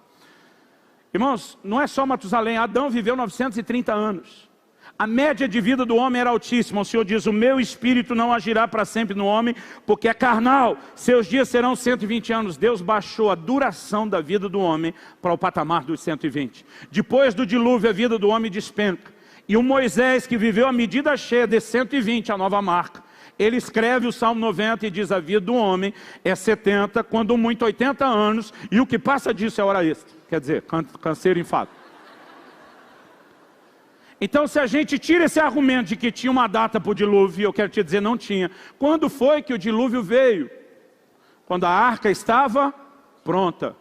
Irmãos, não é só Matusalém, Adão viveu 930 anos. A média de vida do homem era altíssima. O Senhor diz, o meu espírito não agirá para sempre no homem, porque é carnal. Seus dias serão 120 anos. Deus baixou a duração da vida do homem para o patamar dos 120. Depois do dilúvio, a vida do homem despenca. E o Moisés, que viveu a medida cheia de 120, a nova marca, ele escreve o Salmo 90 e diz, a vida do homem é 70, quando muito 80 anos, e o que passa disso é hora extra. Quer dizer, canseiro, enfado. Então, se a gente tira esse argumento de que tinha uma data para o dilúvio, eu quero te dizer, não tinha. Quando foi que o dilúvio veio? Quando a arca estava pronta.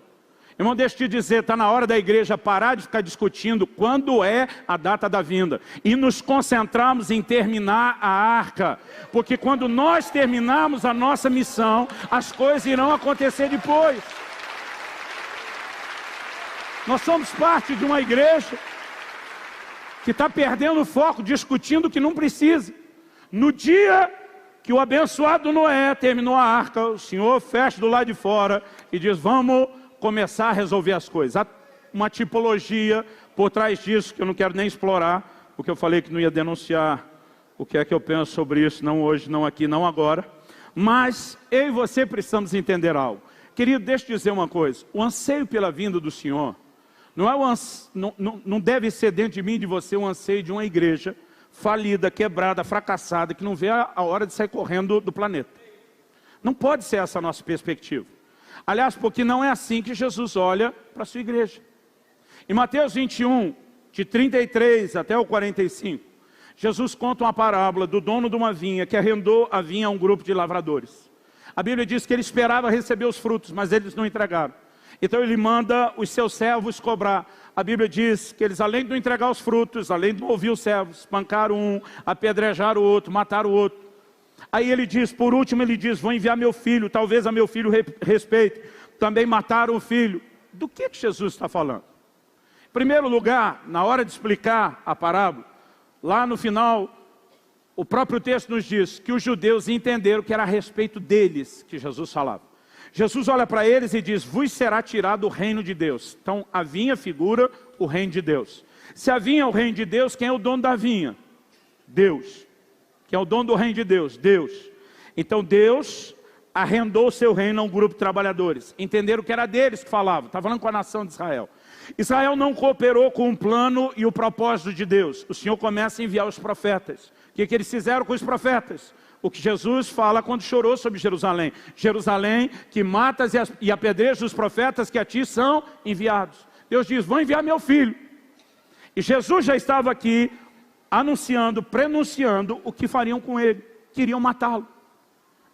Irmão, deixa eu te dizer, está na hora da igreja parar de ficar discutindo quando é a data da vinda. E nos concentrarmos em terminar a arca. Porque quando nós terminarmos a nossa missão, as coisas irão acontecer depois. Nós somos parte de uma igreja que está perdendo o foco, discutindo o que não precisa. No dia que o abençoado Noé terminou a arca, o Senhor fecha do lado de fora e diz, vamos começar a resolver as coisas. Há uma tipologia por trás disso, que eu não quero nem explorar, porque eu falei que não ia denunciar o que é que eu penso sobre isso, não hoje, não aqui, não agora. Mas eu e você precisamos entender algo. Querido, deixa eu dizer uma coisa, o anseio pela vinda do Senhor, não deve ser dentro de mim e de você um anseio de uma igreja falida, quebrada, fracassada, que não vê a hora de sair correndo do planeta. Não pode ser essa a nossa perspectiva. Aliás, porque não é assim que Jesus olha para a sua igreja. Em Mateus 21, de 33 até o 45, Jesus conta uma parábola do dono de uma vinha que arrendou a vinha a um grupo de lavradores. A Bíblia diz que ele esperava receber os frutos, mas eles não entregaram. Então ele manda os seus servos cobrar. A Bíblia diz que eles, além de não entregar os frutos, além de não ouvir os servos, espancaram um, apedrejaram o outro, mataram o outro. Aí ele diz, por último ele diz, vou enviar meu filho, talvez a meu filho respeite. Também mataram o filho. Do que Jesus está falando? Em primeiro lugar, na hora de explicar a parábola, lá no final, o próprio texto nos diz que os judeus entenderam que era a respeito deles que Jesus falava. Jesus olha para eles e diz, vos será tirado o reino de Deus. Então a vinha figura o reino de Deus. Se a vinha é o reino de Deus, quem é o dono da vinha? Deus. Quem é o dono do reino de Deus? Deus. Então Deus arrendou o seu reino a um grupo de trabalhadores. Entenderam que era deles que falavam. Está falando com a nação de Israel. Israel não cooperou com o plano e o propósito de Deus. O Senhor começa a enviar os profetas. O que eles fizeram com os profetas? O que Jesus fala quando chorou sobre Jerusalém. Jerusalém que matas e apedrejas os profetas que a ti são enviados. Deus diz, vou enviar meu filho. E Jesus já estava aqui anunciando, prenunciando o que fariam com ele. Queriam matá-lo.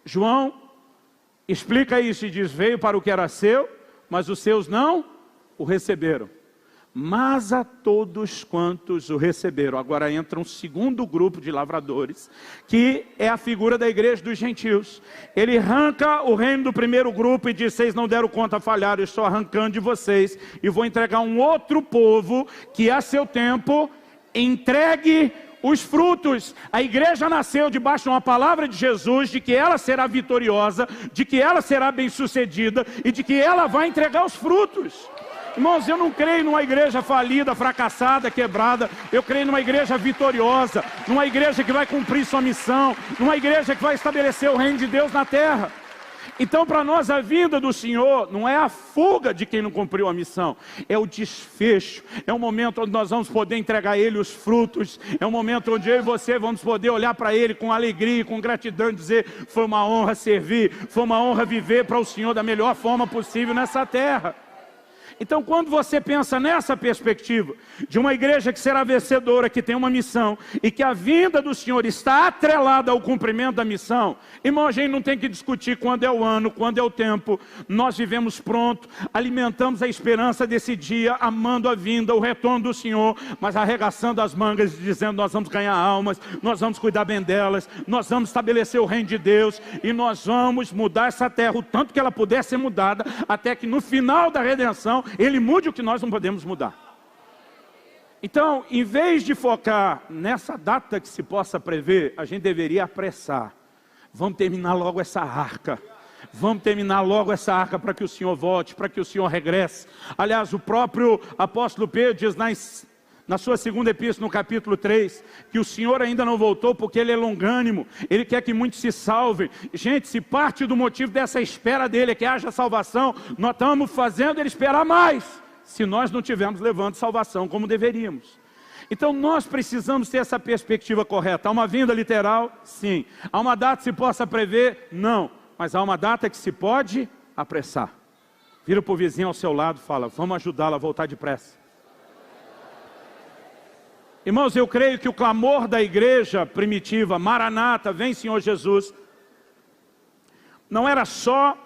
João explica isso e diz, veio para o que era seu, mas os seus não o receberam. Mas a todos quantos o receberam. Agora entra um segundo grupo de lavradores, que é a figura da igreja dos gentios. Ele arranca o reino do primeiro grupo e diz, vocês não deram conta, falharam, eu estou arrancando de vocês e vou entregar um outro povo que a seu tempo entregue os frutos. A igreja nasceu debaixo de uma palavra de Jesus, de que ela será vitoriosa, de que ela será bem-sucedida e de que ela vai entregar os frutos. Irmãos, eu não creio numa igreja falida, fracassada, quebrada. Eu creio numa igreja vitoriosa, numa igreja que vai cumprir sua missão, numa igreja que vai estabelecer o reino de Deus na terra. Então, para nós, a vinda do Senhor não é a fuga de quem não cumpriu a missão, é o desfecho, é um momento onde nós vamos poder entregar a Ele os frutos, é um momento onde eu e você vamos poder olhar para Ele com alegria, com gratidão e dizer, foi uma honra servir, foi uma honra viver para o Senhor da melhor forma possível nessa terra. Então, quando você pensa nessa perspectiva, de uma igreja que será vencedora, que tem uma missão, e que a vinda do Senhor está atrelada ao cumprimento da missão, irmão, a gente não tem que discutir quando é o ano, quando é o tempo, nós vivemos pronto, alimentamos a esperança desse dia, amando a vinda, o retorno do Senhor, mas arregaçando as mangas, dizendo, nós vamos ganhar almas, nós vamos cuidar bem delas, nós vamos estabelecer o reino de Deus, e nós vamos mudar essa terra, o tanto que ela puder ser mudada, até que no final da redenção, Ele mude o que nós não podemos mudar. Então, em vez de focar nessa data que se possa prever, a gente deveria apressar. Vamos terminar logo essa arca. Vamos terminar logo essa arca para que o Senhor volte, para que o Senhor regresse. Aliás, o próprio apóstolo Pedro diz na sua segunda epístola, no capítulo 3, que o Senhor ainda não voltou porque Ele é longânimo, Ele quer que muitos se salvem. Gente, se parte do motivo dessa espera dEle é que haja salvação, nós estamos fazendo Ele esperar mais, se nós não estivermos levando salvação como deveríamos. Então nós precisamos ter essa perspectiva correta. Há uma vinda literal? Sim. Há uma data que se possa prever? Não. Mas há uma data que se pode apressar. Vira para o vizinho ao seu lado e fala, vamos ajudá-la a voltar depressa. Irmãos, eu creio que o clamor da igreja primitiva, Maranata, vem Senhor Jesus, não era só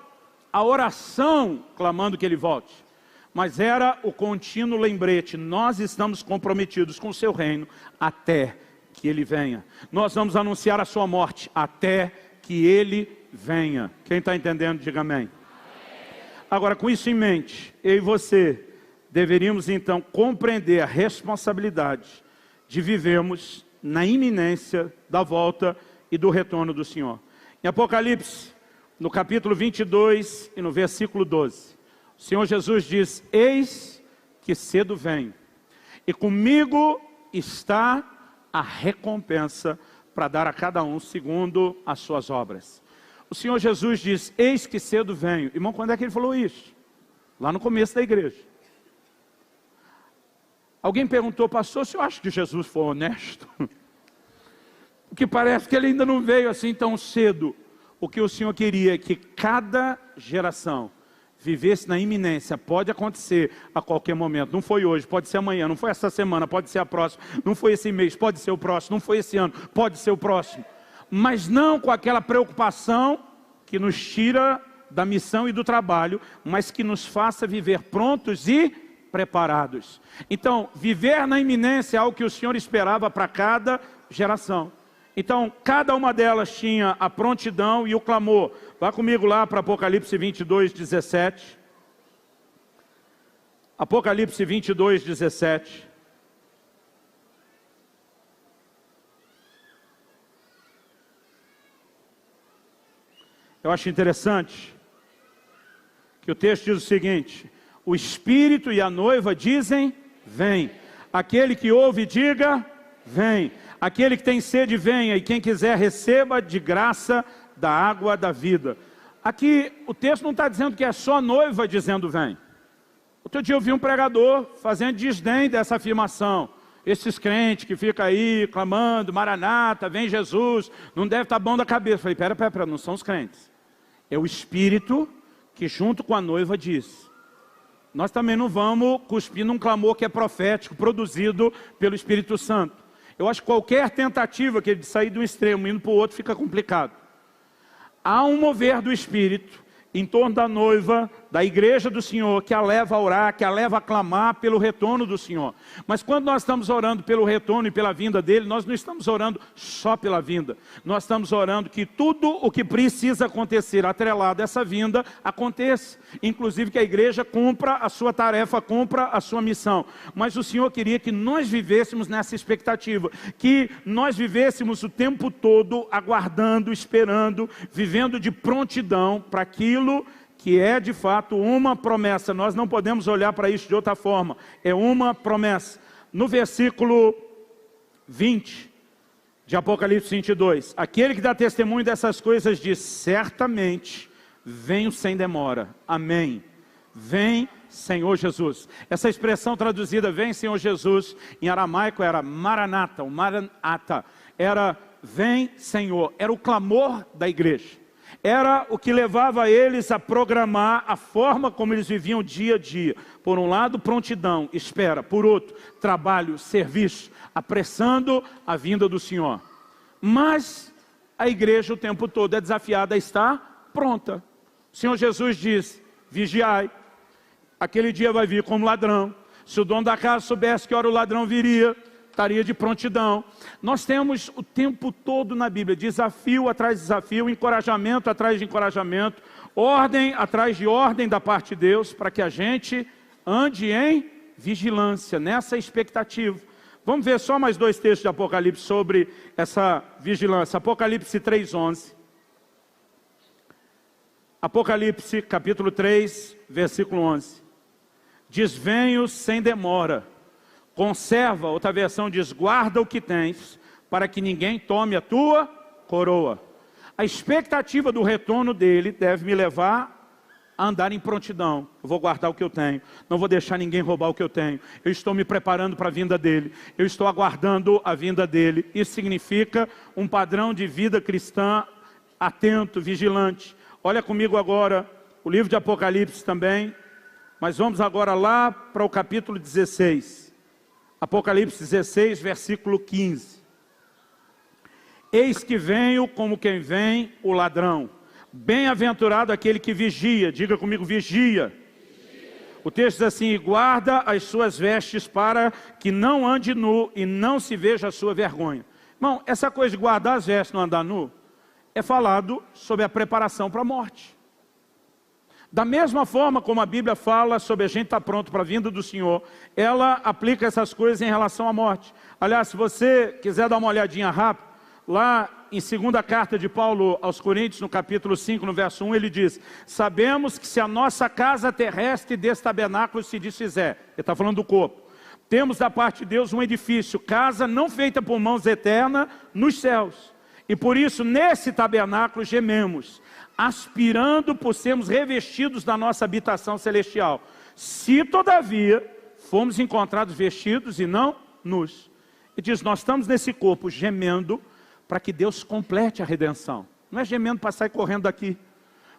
a oração clamando que Ele volte, mas era o contínuo lembrete, nós estamos comprometidos com o seu reino até que Ele venha. Nós vamos anunciar a sua morte até que Ele venha. Quem está entendendo, diga amém. Agora, com isso em mente, eu e você deveríamos então compreender a responsabilidade de vivermos na iminência da volta e do retorno do Senhor. Em Apocalipse, no capítulo 22 e no versículo 12, o Senhor Jesus diz, eis que cedo venho, e comigo está a recompensa para dar a cada um segundo as suas obras. O Senhor Jesus diz, eis que cedo venho. Irmão, quando é que Ele falou isso? Lá no começo da igreja. Alguém perguntou, pastor, se eu acho que Jesus foi honesto? Porque parece que Ele ainda não veio assim tão cedo. O que o Senhor queria é que cada geração vivesse na iminência. Pode acontecer a qualquer momento. Não foi hoje, pode ser amanhã. Não foi essa semana, pode ser a próxima. Não foi esse mês, pode ser o próximo. Não foi esse ano, pode ser o próximo. Mas não com aquela preocupação que nos tira da missão e do trabalho, mas que nos faça viver prontos e preparados. Então, viver na iminência é algo que o Senhor esperava para cada geração. Então, cada uma delas tinha a prontidão e o clamor. Vá comigo lá para Apocalipse 22, 17. Apocalipse 22, 17. Eu acho interessante que o texto diz o seguinte, o Espírito e a noiva dizem, vem. Aquele que ouve, diga, vem. Aquele que tem sede, venha. E quem quiser, receba de graça da água da vida. Aqui, o texto não está dizendo que é só a noiva dizendo, vem. Outro dia eu vi um pregador fazendo desdém dessa afirmação. Esses crentes que ficam aí clamando, Maranata, vem Jesus, não deve estar bom da cabeça. Eu falei, pera, não são os crentes. É o Espírito que junto com a noiva diz. Nós também não vamos cuspir num clamor que é profético, produzido pelo Espírito Santo. Eu acho que qualquer tentativa que de sair de um extremo indo para o outro fica complicado. Há um mover do Espírito em torno da noiva, da igreja do Senhor, que a leva a orar, que a leva a clamar pelo retorno do Senhor. Mas quando nós estamos orando pelo retorno e pela vinda dele, nós não estamos orando só pela vinda. Nós estamos orando que tudo o que precisa acontecer atrelado a essa vinda, aconteça. Inclusive que a igreja cumpra a sua tarefa, cumpra a sua missão. Mas o Senhor queria que nós vivêssemos nessa expectativa, que nós vivêssemos o tempo todo aguardando, esperando, vivendo de prontidão para aquilo que é de fato uma promessa. Nós não podemos olhar para isso de outra forma. É uma promessa. No versículo 20 de Apocalipse 22, aquele que dá testemunho dessas coisas diz: certamente venho sem demora. Amém. Vem, Senhor Jesus. Essa expressão traduzida, vem, Senhor Jesus, em aramaico era maranata, o maranata. Era, vem, Senhor. Era o clamor da igreja. Era o que levava eles a programar a forma como eles viviam dia a dia. Por um lado, prontidão, espera. Por outro, trabalho, serviço, apressando a vinda do Senhor. Mas a igreja o tempo todo é desafiada a estar pronta. O Senhor Jesus diz: vigiai. Aquele dia vai vir como ladrão. Se o dono da casa soubesse que hora o ladrão viria, estaria de prontidão. Nós temos o tempo todo na Bíblia desafio atrás de desafio, encorajamento atrás de encorajamento, ordem atrás de ordem da parte de Deus, para que a gente ande em vigilância, nessa expectativa. Vamos ver só mais dois textos de Apocalipse sobre essa vigilância. Apocalipse 3:11. Apocalipse capítulo 3, versículo 11. Diz: venho sem demora. Conserva, outra versão diz: guarda o que tens, para que ninguém tome a tua coroa. A expectativa do retorno dele deve me levar a andar em prontidão. Eu vou guardar o que eu tenho, não vou deixar ninguém roubar o que eu tenho. Eu estou me preparando para a vinda dele, eu estou aguardando a vinda dele. Isso significa um padrão de vida cristã atento, vigilante. Olha comigo agora o livro de Apocalipse também, mas vamos agora lá para o capítulo 16. Apocalipse 16, versículo 15. Eis que venho como quem vem o ladrão. Bem-aventurado aquele que vigia. Diga comigo, vigia. O texto diz assim: e guarda as suas vestes para que não ande nu e não se veja a sua vergonha. Irmão, essa coisa de guardar as vestes e não andar nu, é falado sobre a preparação para a morte. Da mesma forma como a Bíblia fala sobre a gente estar pronto para a vinda do Senhor, ela aplica essas coisas em relação à morte. Aliás, se você quiser dar uma olhadinha rápida, lá em 2ª carta de Paulo aos Coríntios, no capítulo 5, no verso 1, ele diz: sabemos que se a nossa casa terrestre desse tabernáculo se desfizer, ele está falando do corpo, temos da parte de Deus um edifício, casa não feita por mãos eterna, nos céus. E por isso, nesse tabernáculo gememos, aspirando por sermos revestidos da nossa habitação celestial. Se todavia fomos encontrados vestidos e não nus. E diz: nós estamos nesse corpo gemendo para que Deus complete a redenção. Não é gemendo para sair correndo daqui.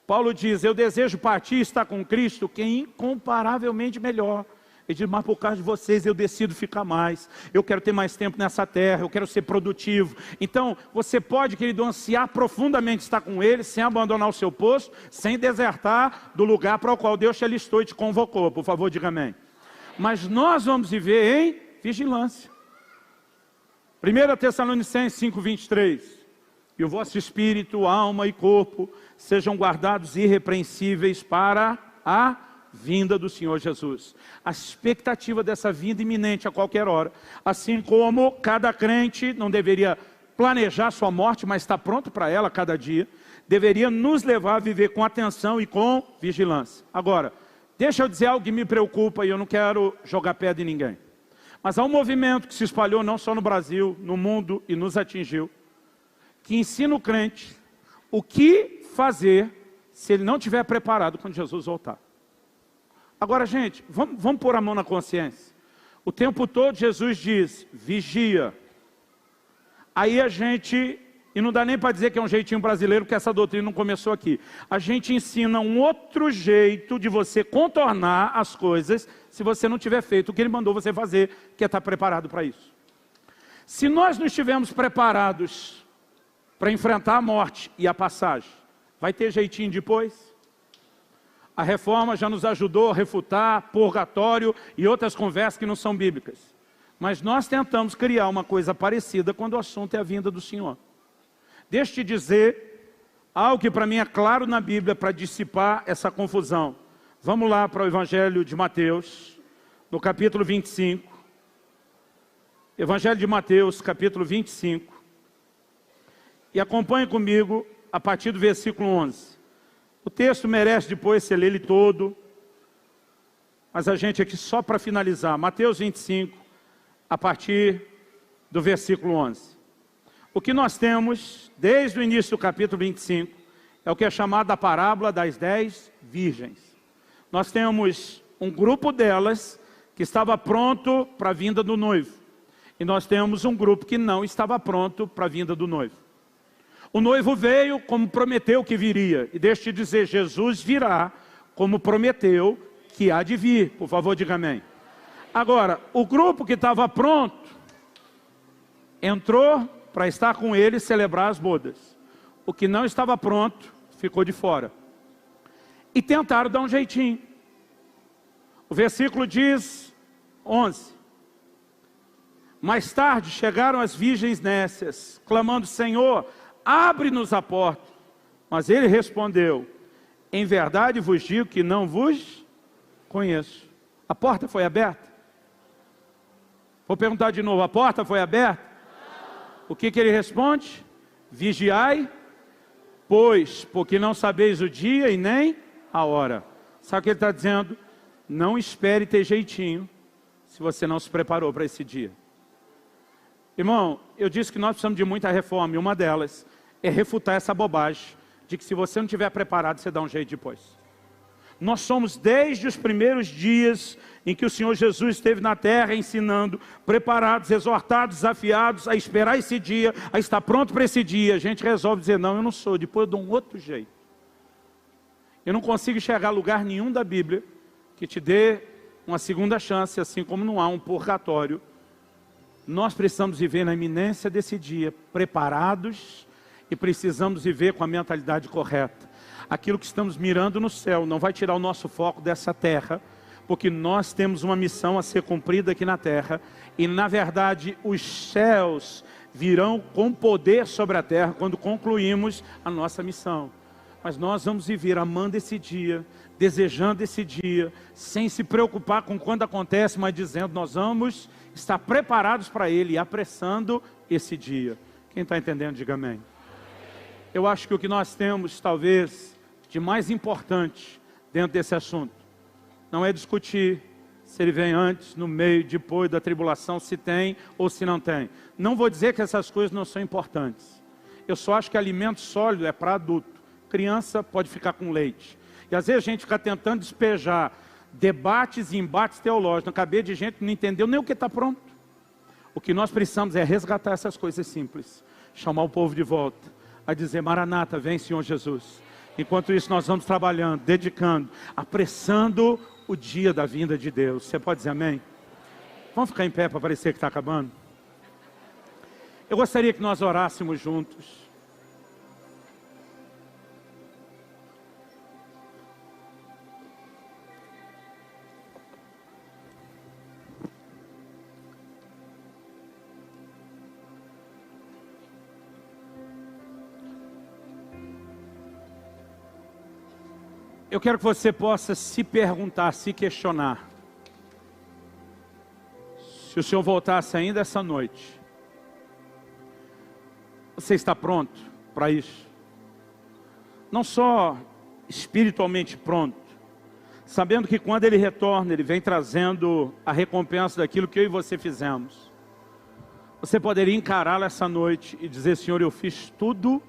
Paulo diz: eu desejo partir e estar com Cristo, que é incomparavelmente melhor. Ele diz: mas por causa de vocês eu decido ficar mais. Eu quero ter mais tempo nessa terra, eu quero ser produtivo. Então, você pode, querido, ansiar profundamente estar com Ele, sem abandonar o seu posto, sem desertar do lugar para o qual Deus te alistou e te convocou. Por favor, diga amém. Mas nós vamos viver em vigilância. 1 Tessalonicenses 5:23. E o vosso espírito, alma e corpo sejam guardados irrepreensíveis para a vinda do Senhor Jesus. A expectativa dessa vinda iminente a qualquer hora. Assim como cada crente não deveria planejar sua morte, mas está pronto para ela a cada dia, deveria nos levar a viver com atenção e com vigilância. Agora, deixa eu dizer algo que me preocupa e eu não quero jogar pedra em ninguém. Mas há um movimento que se espalhou não só no Brasil, no mundo e nos atingiu, que ensina o crente o que fazer se ele não estiver preparado quando Jesus voltar. Agora, gente, vamos pôr a mão na consciência. O tempo todo Jesus diz: vigia. Aí a gente, e não dá nem para dizer que é um jeitinho brasileiro, porque essa doutrina não começou aqui. A gente ensina um outro jeito de você contornar as coisas, se você não tiver feito o que Ele mandou você fazer, que é estar preparado para isso. Se nós não estivermos preparados para enfrentar a morte e a passagem, vai ter jeitinho depois? A reforma já nos ajudou a refutar purgatório e outras conversas que não são bíblicas. Mas nós tentamos criar uma coisa parecida quando o assunto é a vinda do Senhor. Deixa eu te dizer algo que para mim é claro na Bíblia para dissipar essa confusão. Vamos lá para o Evangelho de Mateus, no capítulo 25. Evangelho de Mateus, capítulo 25. E acompanhe comigo a partir do versículo 11. O texto merece depois ser lido ele todo, mas a gente aqui só para finalizar. Mateus 25, a partir do versículo 11. O que nós temos, desde o início do capítulo 25, é o que é chamado a parábola das 10 virgens. Nós temos um grupo delas que estava pronto para a vinda do noivo. E nós temos um grupo que não estava pronto para a vinda do noivo. O noivo veio como prometeu que viria. E deixa eu te dizer, Jesus virá como prometeu que há de vir. Por favor, diga amém. Agora, o grupo que estava pronto, entrou para estar com ele e celebrar as bodas. O que não estava pronto, ficou de fora. E tentaram dar um jeitinho. O versículo diz, 11. Mais tarde chegaram as virgens nécias, clamando, Senhor, abre-nos a porta. Mas ele respondeu, em verdade vos digo que não vos conheço. A porta foi aberta? Vou perguntar de novo, a porta foi aberta? O que ele responde? Vigiai, pois, porque não sabeis o dia e nem a hora. Sabe o que ele está dizendo? Não espere ter jeitinho, se você não se preparou para esse dia. Irmão, eu disse que nós precisamos de muita reforma, e uma delas é refutar essa bobagem, de que se você não estiver preparado, você dá um jeito depois. Nós somos desde os primeiros dias em que o Senhor Jesus esteve na terra ensinando, preparados, exortados, desafiados a esperar esse dia, a estar pronto para esse dia. A gente resolve dizer, não, eu não sou, depois eu dou um outro jeito. Eu não consigo enxergar lugar nenhum da Bíblia que te dê uma segunda chance, assim como não há um purgatório. Nós precisamos viver na iminência desse dia, preparados, e precisamos viver com a mentalidade correta. Aquilo que estamos mirando no céu não vai tirar o nosso foco dessa terra, porque nós temos uma missão a ser cumprida aqui na terra, e na verdade os céus virão com poder sobre a terra quando concluímos a nossa missão. Mas nós vamos viver amando esse dia, desejando esse dia, sem se preocupar com quando acontece, mas dizendo, nós vamos estar preparados para ele e apressando esse dia. Quem está entendendo, diga amém. Eu acho que o que nós temos, talvez, de mais importante dentro desse assunto, não é discutir se ele vem antes, no meio, depois da tribulação, se tem ou se não tem. Não vou dizer que essas coisas não são importantes. Eu só acho que alimento sólido é para adulto. Criança pode ficar com leite. E às vezes a gente fica tentando despejar debates e embates teológicos na cabeça de gente que não entendeu nem o que está pronto. O que nós precisamos é resgatar essas coisas simples. Chamar o povo de volta. A dizer, Maranata, vem Senhor Jesus. Enquanto isso nós vamos trabalhando, dedicando, apressando o dia da vinda de Deus. Você pode dizer amém? Vamos ficar em pé para parecer que está acabando? Eu gostaria que nós orássemos juntos. Eu quero que você possa se perguntar, se questionar. Se o Senhor voltasse ainda essa noite, você está pronto para isso? Não só espiritualmente pronto, sabendo que quando Ele retorna, Ele vem trazendo a recompensa daquilo que eu e você fizemos. Você poderia encará-lo essa noite e dizer, Senhor, eu fiz tudo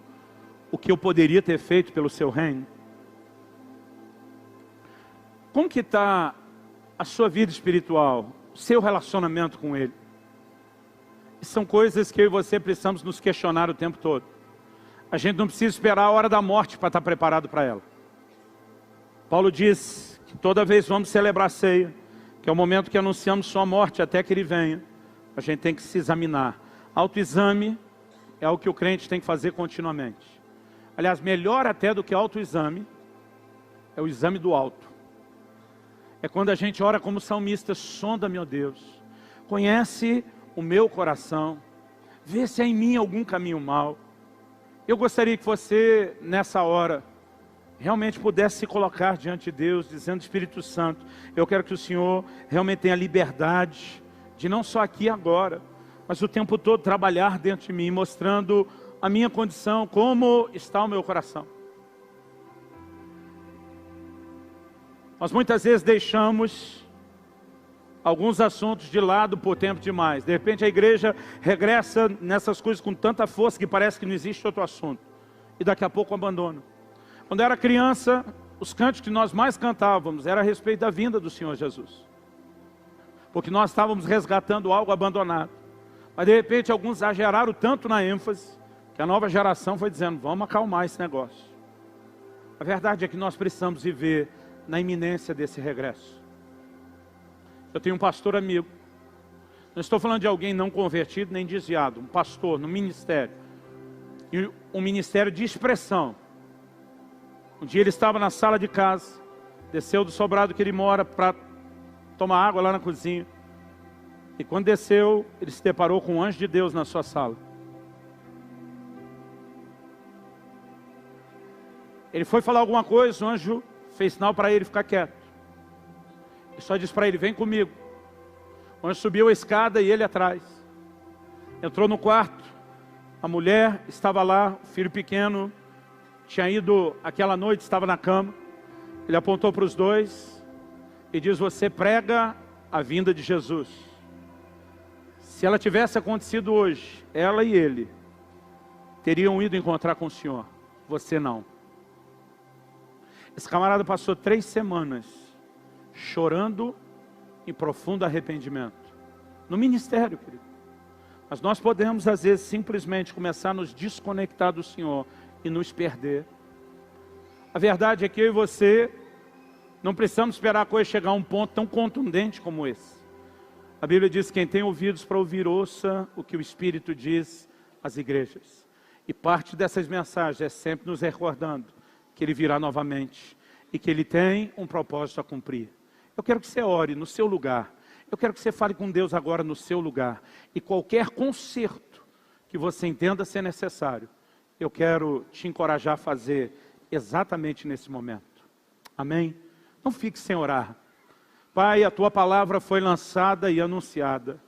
o que eu poderia ter feito pelo Seu reino? Como que está a sua vida espiritual, o seu relacionamento com Ele? São coisas que eu e você precisamos nos questionar o tempo todo. A gente não precisa esperar a hora da morte para estar preparado para ela. Paulo diz que toda vez vamos celebrar a ceia, que é o momento que anunciamos sua morte até que Ele venha. A gente tem que se examinar. Autoexame é o que o crente tem que fazer continuamente. Aliás, melhor até do que autoexame é o exame do alto. É quando a gente ora como salmista: sonda-me, ó Deus, conhece o meu coração, vê se há em mim algum caminho mau. Eu gostaria que você, nessa hora, realmente pudesse se colocar diante de Deus, dizendo: Espírito Santo, eu quero que o Senhor realmente tenha liberdade de não só aqui e agora, mas o tempo todo trabalhar dentro de mim, mostrando a minha condição, como está o meu coração. Nós muitas vezes deixamos alguns assuntos de lado por tempo demais. De repente a igreja regressa nessas coisas com tanta força que parece que não existe outro assunto. E daqui a pouco abandona. Quando eu era criança, os cânticos que nós mais cantávamos era a respeito da vinda do Senhor Jesus. Porque nós estávamos resgatando algo abandonado. Mas de repente alguns exageraram tanto na ênfase, que a nova geração foi dizendo: vamos acalmar esse negócio. A verdade é que nós precisamos viver na iminência desse regresso. Eu tenho um pastor amigo, não estou falando de alguém não convertido nem desviado, um pastor no ministério, e um ministério de expressão. Um dia ele estava na sala de casa, desceu do sobrado que ele mora para tomar água lá na cozinha, e quando desceu, ele se deparou com um anjo de Deus na sua sala. Ele foi falar alguma coisa, o anjo fez sinal para ele ficar quieto. Ele só disse para ele: vem comigo. O anjo subiu a escada e ele atrás. Entrou no quarto, a mulher estava lá, o filho pequeno tinha ido aquela noite, estava na cama. Ele apontou para os dois e diz: você prega a vinda de Jesus. Se ela tivesse acontecido hoje, ela e ele teriam ido encontrar com o Senhor. Você não. Esse camarada passou 3 semanas chorando em profundo arrependimento. No ministério, querido. Mas nós podemos, às vezes, simplesmente começar a nos desconectar do Senhor e nos perder. A verdade é que eu e você não precisamos esperar a coisa chegar a um ponto tão contundente como esse. A Bíblia diz: quem tem ouvidos para ouvir, ouça o que o Espírito diz às igrejas. E parte dessas mensagens é sempre nos recordando que Ele virá novamente e que Ele tem um propósito a cumprir. Eu quero que você ore no seu lugar. Eu quero que você fale com Deus agora no seu lugar. E qualquer conserto que você entenda ser necessário, eu quero te encorajar a fazer exatamente nesse momento. Amém? Não fique sem orar. Pai, a Tua palavra foi lançada e anunciada.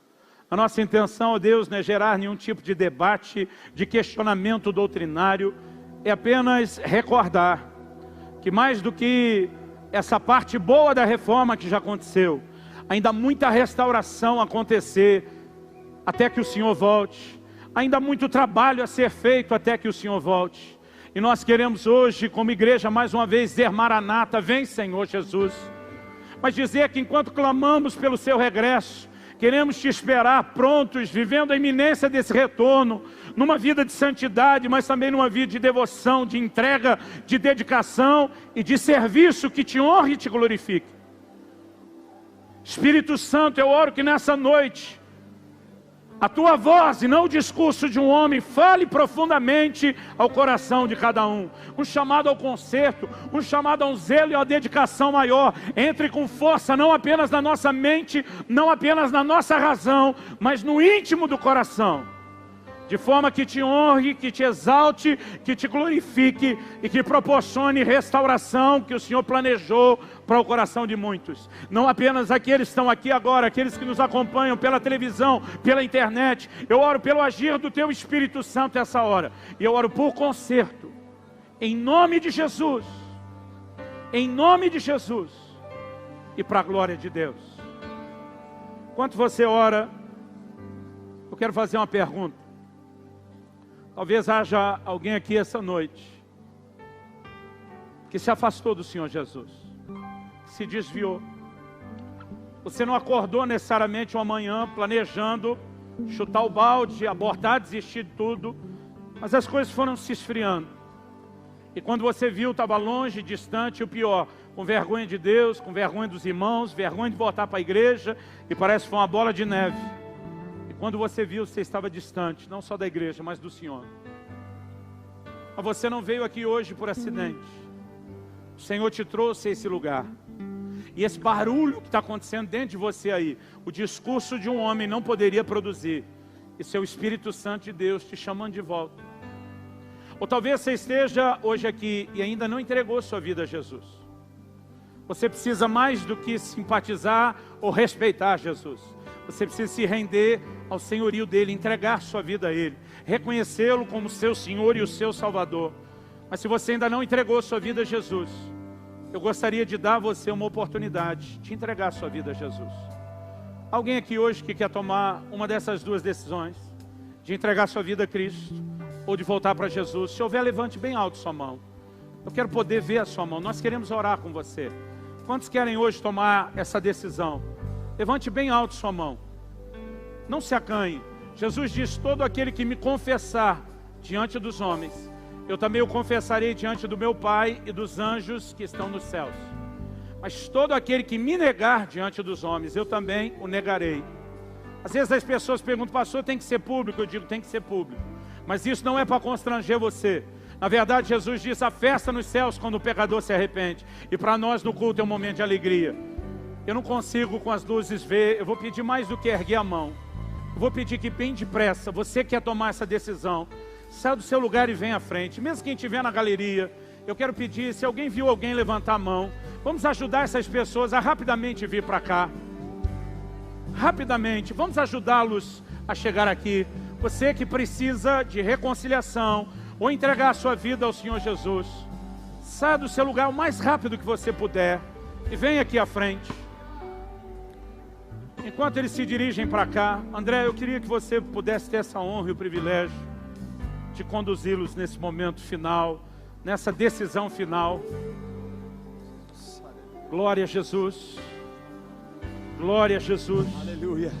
A nossa intenção, ó Deus, não é gerar nenhum tipo de debate, de questionamento doutrinário. É apenas recordar que mais do que essa parte boa da reforma que já aconteceu, ainda há muita restauração a acontecer até que o Senhor volte. Ainda há muito trabalho a ser feito até que o Senhor volte. E nós queremos hoje, como igreja, mais uma vez dizer: Maranata, vem Senhor Jesus. Mas dizer que enquanto clamamos pelo seu regresso, queremos te esperar prontos, vivendo a iminência desse retorno, numa vida de santidade, mas também numa vida de devoção, de entrega, de dedicação e de serviço que te honre e te glorifique. Espírito Santo, eu oro que nessa noite a tua voz e não o discurso de um homem fale profundamente ao coração de cada um. Um chamado ao conserto, um chamado a um zelo e a dedicação maior. Entre com força não apenas na nossa mente, não apenas na nossa razão, mas no íntimo do coração. De forma que te honre, que te exalte, que te glorifique e que proporcione restauração que o Senhor planejou para o coração de muitos. Não apenas aqueles que estão aqui agora, aqueles que nos acompanham pela televisão, pela internet. Eu oro pelo agir do Teu Espírito Santo essa hora. E eu oro por conserto. Em nome de Jesus. Em nome de Jesus. E para a glória de Deus. Enquanto você ora, eu quero fazer uma pergunta. Talvez haja alguém aqui essa noite que se afastou do Senhor Jesus, que se desviou. Você não acordou necessariamente uma manhã planejando chutar o balde, abortar, desistir de tudo, mas as coisas foram se esfriando. E quando você viu, estava longe, distante, e o pior, com vergonha de Deus, com vergonha dos irmãos, vergonha de voltar para a igreja, e parece que foi uma bola de neve. Quando você viu, você estava distante, não só da igreja, mas do Senhor. Mas você não veio aqui hoje por acidente. O Senhor te trouxe a esse lugar. E esse barulho que está acontecendo dentro de você aí, o discurso de um homem não poderia produzir. Esse é o Espírito Santo de Deus te chamando de volta. Ou talvez você esteja hoje aqui e ainda não entregou sua vida a Jesus. Você precisa mais do que simpatizar ou respeitar Jesus. Você precisa se render ao senhorio dele, entregar sua vida a ele, reconhecê-lo como seu Senhor e o seu Salvador. Mas se você ainda não entregou sua vida a Jesus, eu gostaria de dar a você uma oportunidade de entregar sua vida a Jesus. Alguém aqui hoje que quer tomar uma dessas duas decisões, de entregar sua vida a Cristo ou de voltar para Jesus? Se houver, levante bem alto sua mão. Eu quero poder ver a sua mão. Nós queremos orar com você. Quantos querem hoje tomar essa decisão? Levante bem alto sua mão. Não se acanhe. Jesus diz: todo aquele que me confessar diante dos homens, eu também o confessarei diante do meu Pai e dos anjos que estão nos céus. Mas todo aquele que me negar diante dos homens, eu também o negarei. Às vezes as pessoas perguntam: pastor, tem que ser público? Eu digo: tem que ser público. Mas isso não é para constranger você. Na verdade, Jesus diz: a festa nos céus quando o pecador se arrepende. E para nós no culto é um momento de alegria. Eu não consigo com as luzes ver. Eu vou pedir mais do que erguer a mão. Eu vou pedir que bem depressa, você quer tomar essa decisão, saia do seu lugar e venha à frente. Mesmo quem estiver na galeria, eu quero pedir, se alguém viu alguém levantar a mão, vamos ajudar essas pessoas a rapidamente vir para cá. Rapidamente, vamos ajudá-los a chegar aqui. Você que precisa de reconciliação ou entregar a sua vida ao Senhor Jesus, saia do seu lugar o mais rápido que você puder e venha aqui à frente. Enquanto eles se dirigem para cá, André, eu queria que você pudesse ter essa honra e o privilégio de conduzi-los nesse momento final, nessa decisão final. Glória a Jesus. Glória a Jesus. Aleluia.